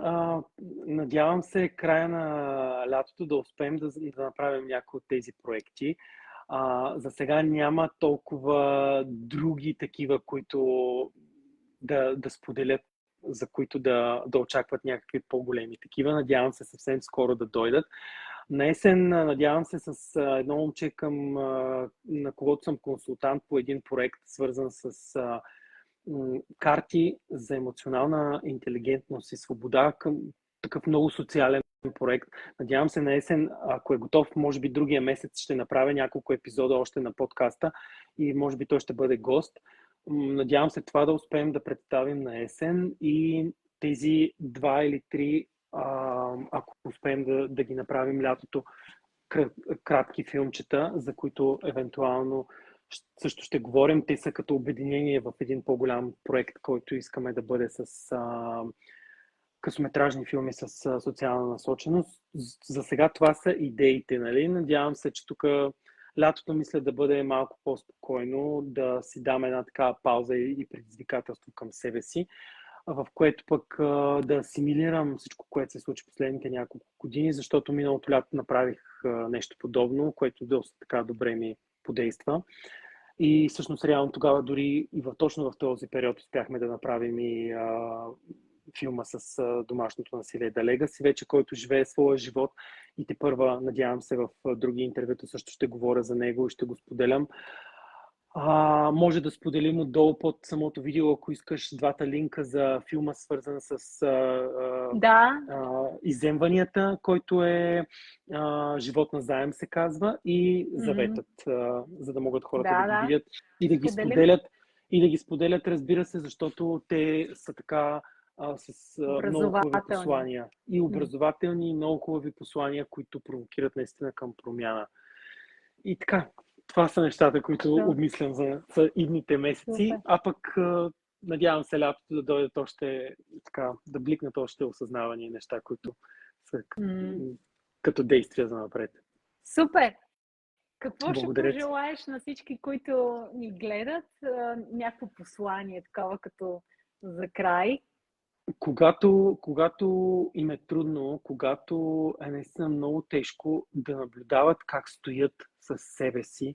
надявам се, края на лятото да успеем да направим някои от тези проекти. За сега няма толкова други такива, които да споделят, за които да очакват някакви по-големи такива. Надявам се съвсем скоро да дойдат. На есен, надявам се, с едно момче, на когото съм консултант по един проект, свързан с карти за емоционална интелигентност и свобода, към такъв много социален проект. Надявам се на есен, ако е готов, може би другия месец ще направя няколко епизода още на подкаста и може би той ще бъде гост. Надявам се това да успеем да представим на есен и тези 2 или 3, ако успеем да ги направим лятото, кратки филмчета, за които евентуално също ще говорим. Те са като обединение в един по-голям проект, който искаме да бъде с късометражни филми с социална насоченост. За сега това са идеите, нали? Надявам се, че тук лятото мисля да бъде малко по-спокойно, да си дам една такава пауза и предизвикателство към себе си, в което пък да асимилирам всичко, което се случи последните няколко години, защото миналото лято направих нещо подобно, което доста така добре ми подейства. И всъщност реално тогава дори и точно в този период успяхме да направим и филма с домашното насилие The Legacy, вече който живее своя живот и тепърва, надявам се, в други интервюта също ще говоря за него и ще го споделям. Може да споделим отдолу под самото видео, ако искаш, двата линка за филма, свързан с Да, изземванията, който е Живот на заем се казва, и Заветът, за да могат хората да ги да, видят и да ги споделим. споделят. И да ги споделят, разбира се, защото те са така с много хубави Образователни. послания. И образователни, и много хубави послания, които провокират наистина към промяна. И така, това са нещата, които обмислям за идните месеци, Супер. а пък надявам се лятото да дойдат още така, да бликнат още осъзнавани неща, които са като действия за напред. Супер! Какво ще Благодаря ти. пожелаеш на всички, които ни гледат? Някакво послание, такова като за край? Когато им е трудно, когато е наистина много тежко, да наблюдават как стоят със себе си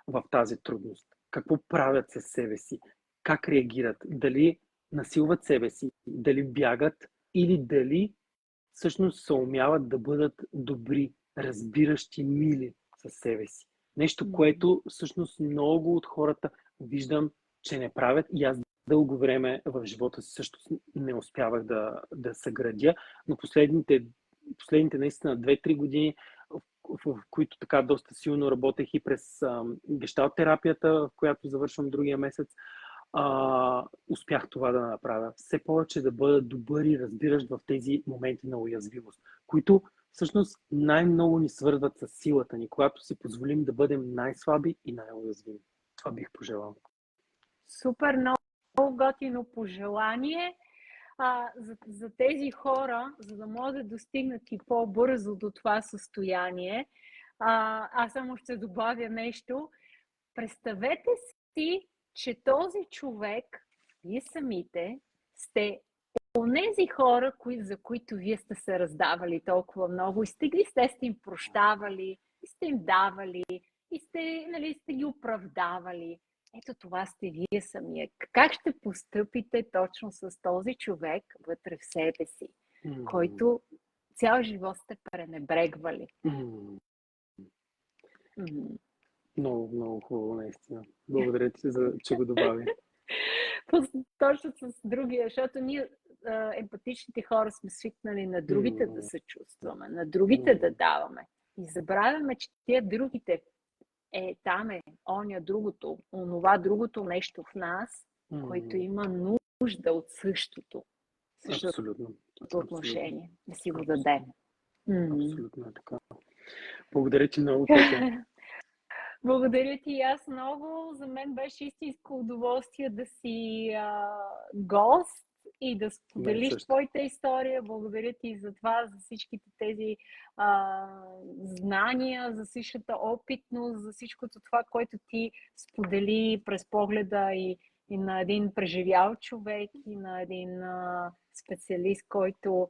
в тази трудност. Какво правят със себе си? Как реагират? Дали насилват себе си? Дали бягат? Или дали всъщност се умяват да бъдат добри, разбиращи, мили със себе си? Нещо, което всъщност много от хората виждам, че не правят, и аз дълго време в живота си също не успявах да съградя, но последните наистина 2-3 години, в които така доста силно работех и през гешталт терапията, в която завършвам другия месец, успях това да направя. Все повече да бъда добър и разбиращ в тези моменти на уязвимост, които всъщност най-много ни свързват с силата ни, когато си позволим да бъдем най-слаби и най-уязвими. Това бих пожелал. Супер, много готино пожелание. За тези хора, за да могат да достигнат и по-бързо до това състояние, аз само ще добавя нещо. Представете си, че този човек, вие самите, сте онези хора, за които вие сте се раздавали толкова много и сте им прощавали, и сте им давали, и сте ги оправдавали. Ето това сте вие самия. Как ще постъпите точно с този човек вътре в себе си, който цял живот сте пренебрегвали? Много, много хубаво, наистина. Благодаря ти, че го добави. Точно с другия, защото ние, емпатичните хора, сме свикнали на другите да се чувстваме, на другите да даваме. И забравяме, че тия другите там е оня другото, онова другото нещо в нас, който има нужда от същото Абсолютно. отношение, да си го дадем. Абсолютно така. Благодаря ти много, Петя. Благодаря ти и аз много. За мен беше истинско удоволствие да си гост и да Мен споделиш също. твоята история. Благодаря ти за това, за всичките тези знания, за всичката опитност, за всичкото това, което ти сподели през погледа и на един преживял човек, и на един специалист, който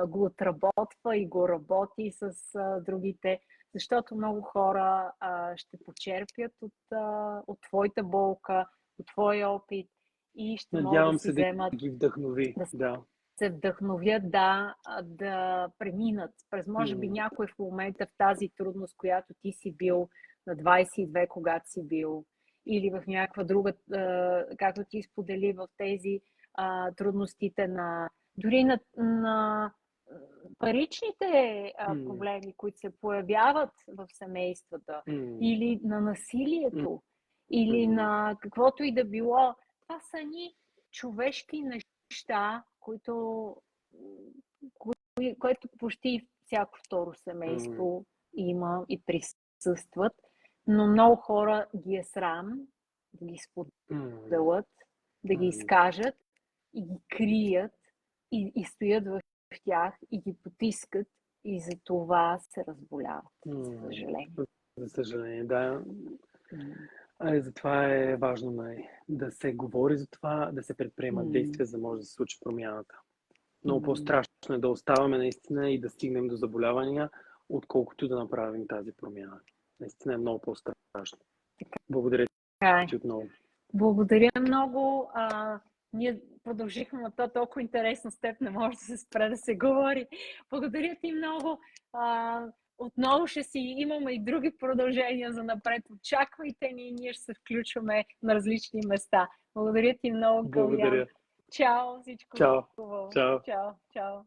го отработва и го работи с другите, защото много хора ще почерпят от твоята болка, от твоя опит и ще могат да Надявам си се да вземат, ги вдъхнови. да Да. се вдъхновят, да преминат през, може би, М, някой в момента в тази трудност, която ти си бил на 22, когато си бил, или в някаква друга, както ти сподели, в тези трудностите дори на паричните м, проблеми, които се появяват в семействата, м, или на м, насилието, или м, на каквото и да било. Това са ни човешки неща, което почти всяко второ м, семейство има и присъстват, но много хора ги е срам да ги м, споделят, да ги м, изкажат и ги крият и стоят в тях и ги потискат и за това се разболяват, за м. съжаление. За съжаление, да. М, Затова е важно да се говори за това, да се предприемат м, действия, за да може да се случи промяната. Много м. по-страшно е да оставаме наистина и да стигнем до заболявания, отколкото да направим тази промяна. Наистина е много по-страшно. Благодаря Така е. ти отново. Благодаря много. Ние продължихме, но то толкова интересно с теб не може да се спре да се говори. Благодаря ти много. Отново ще си имаме и други продължения за напред. Очаквайте ни, ние ще се включваме на различни места. Благодаря ти много, Калян. Благодаря. Чао, всичко Чао. хубаво. Чао. Чао, чао.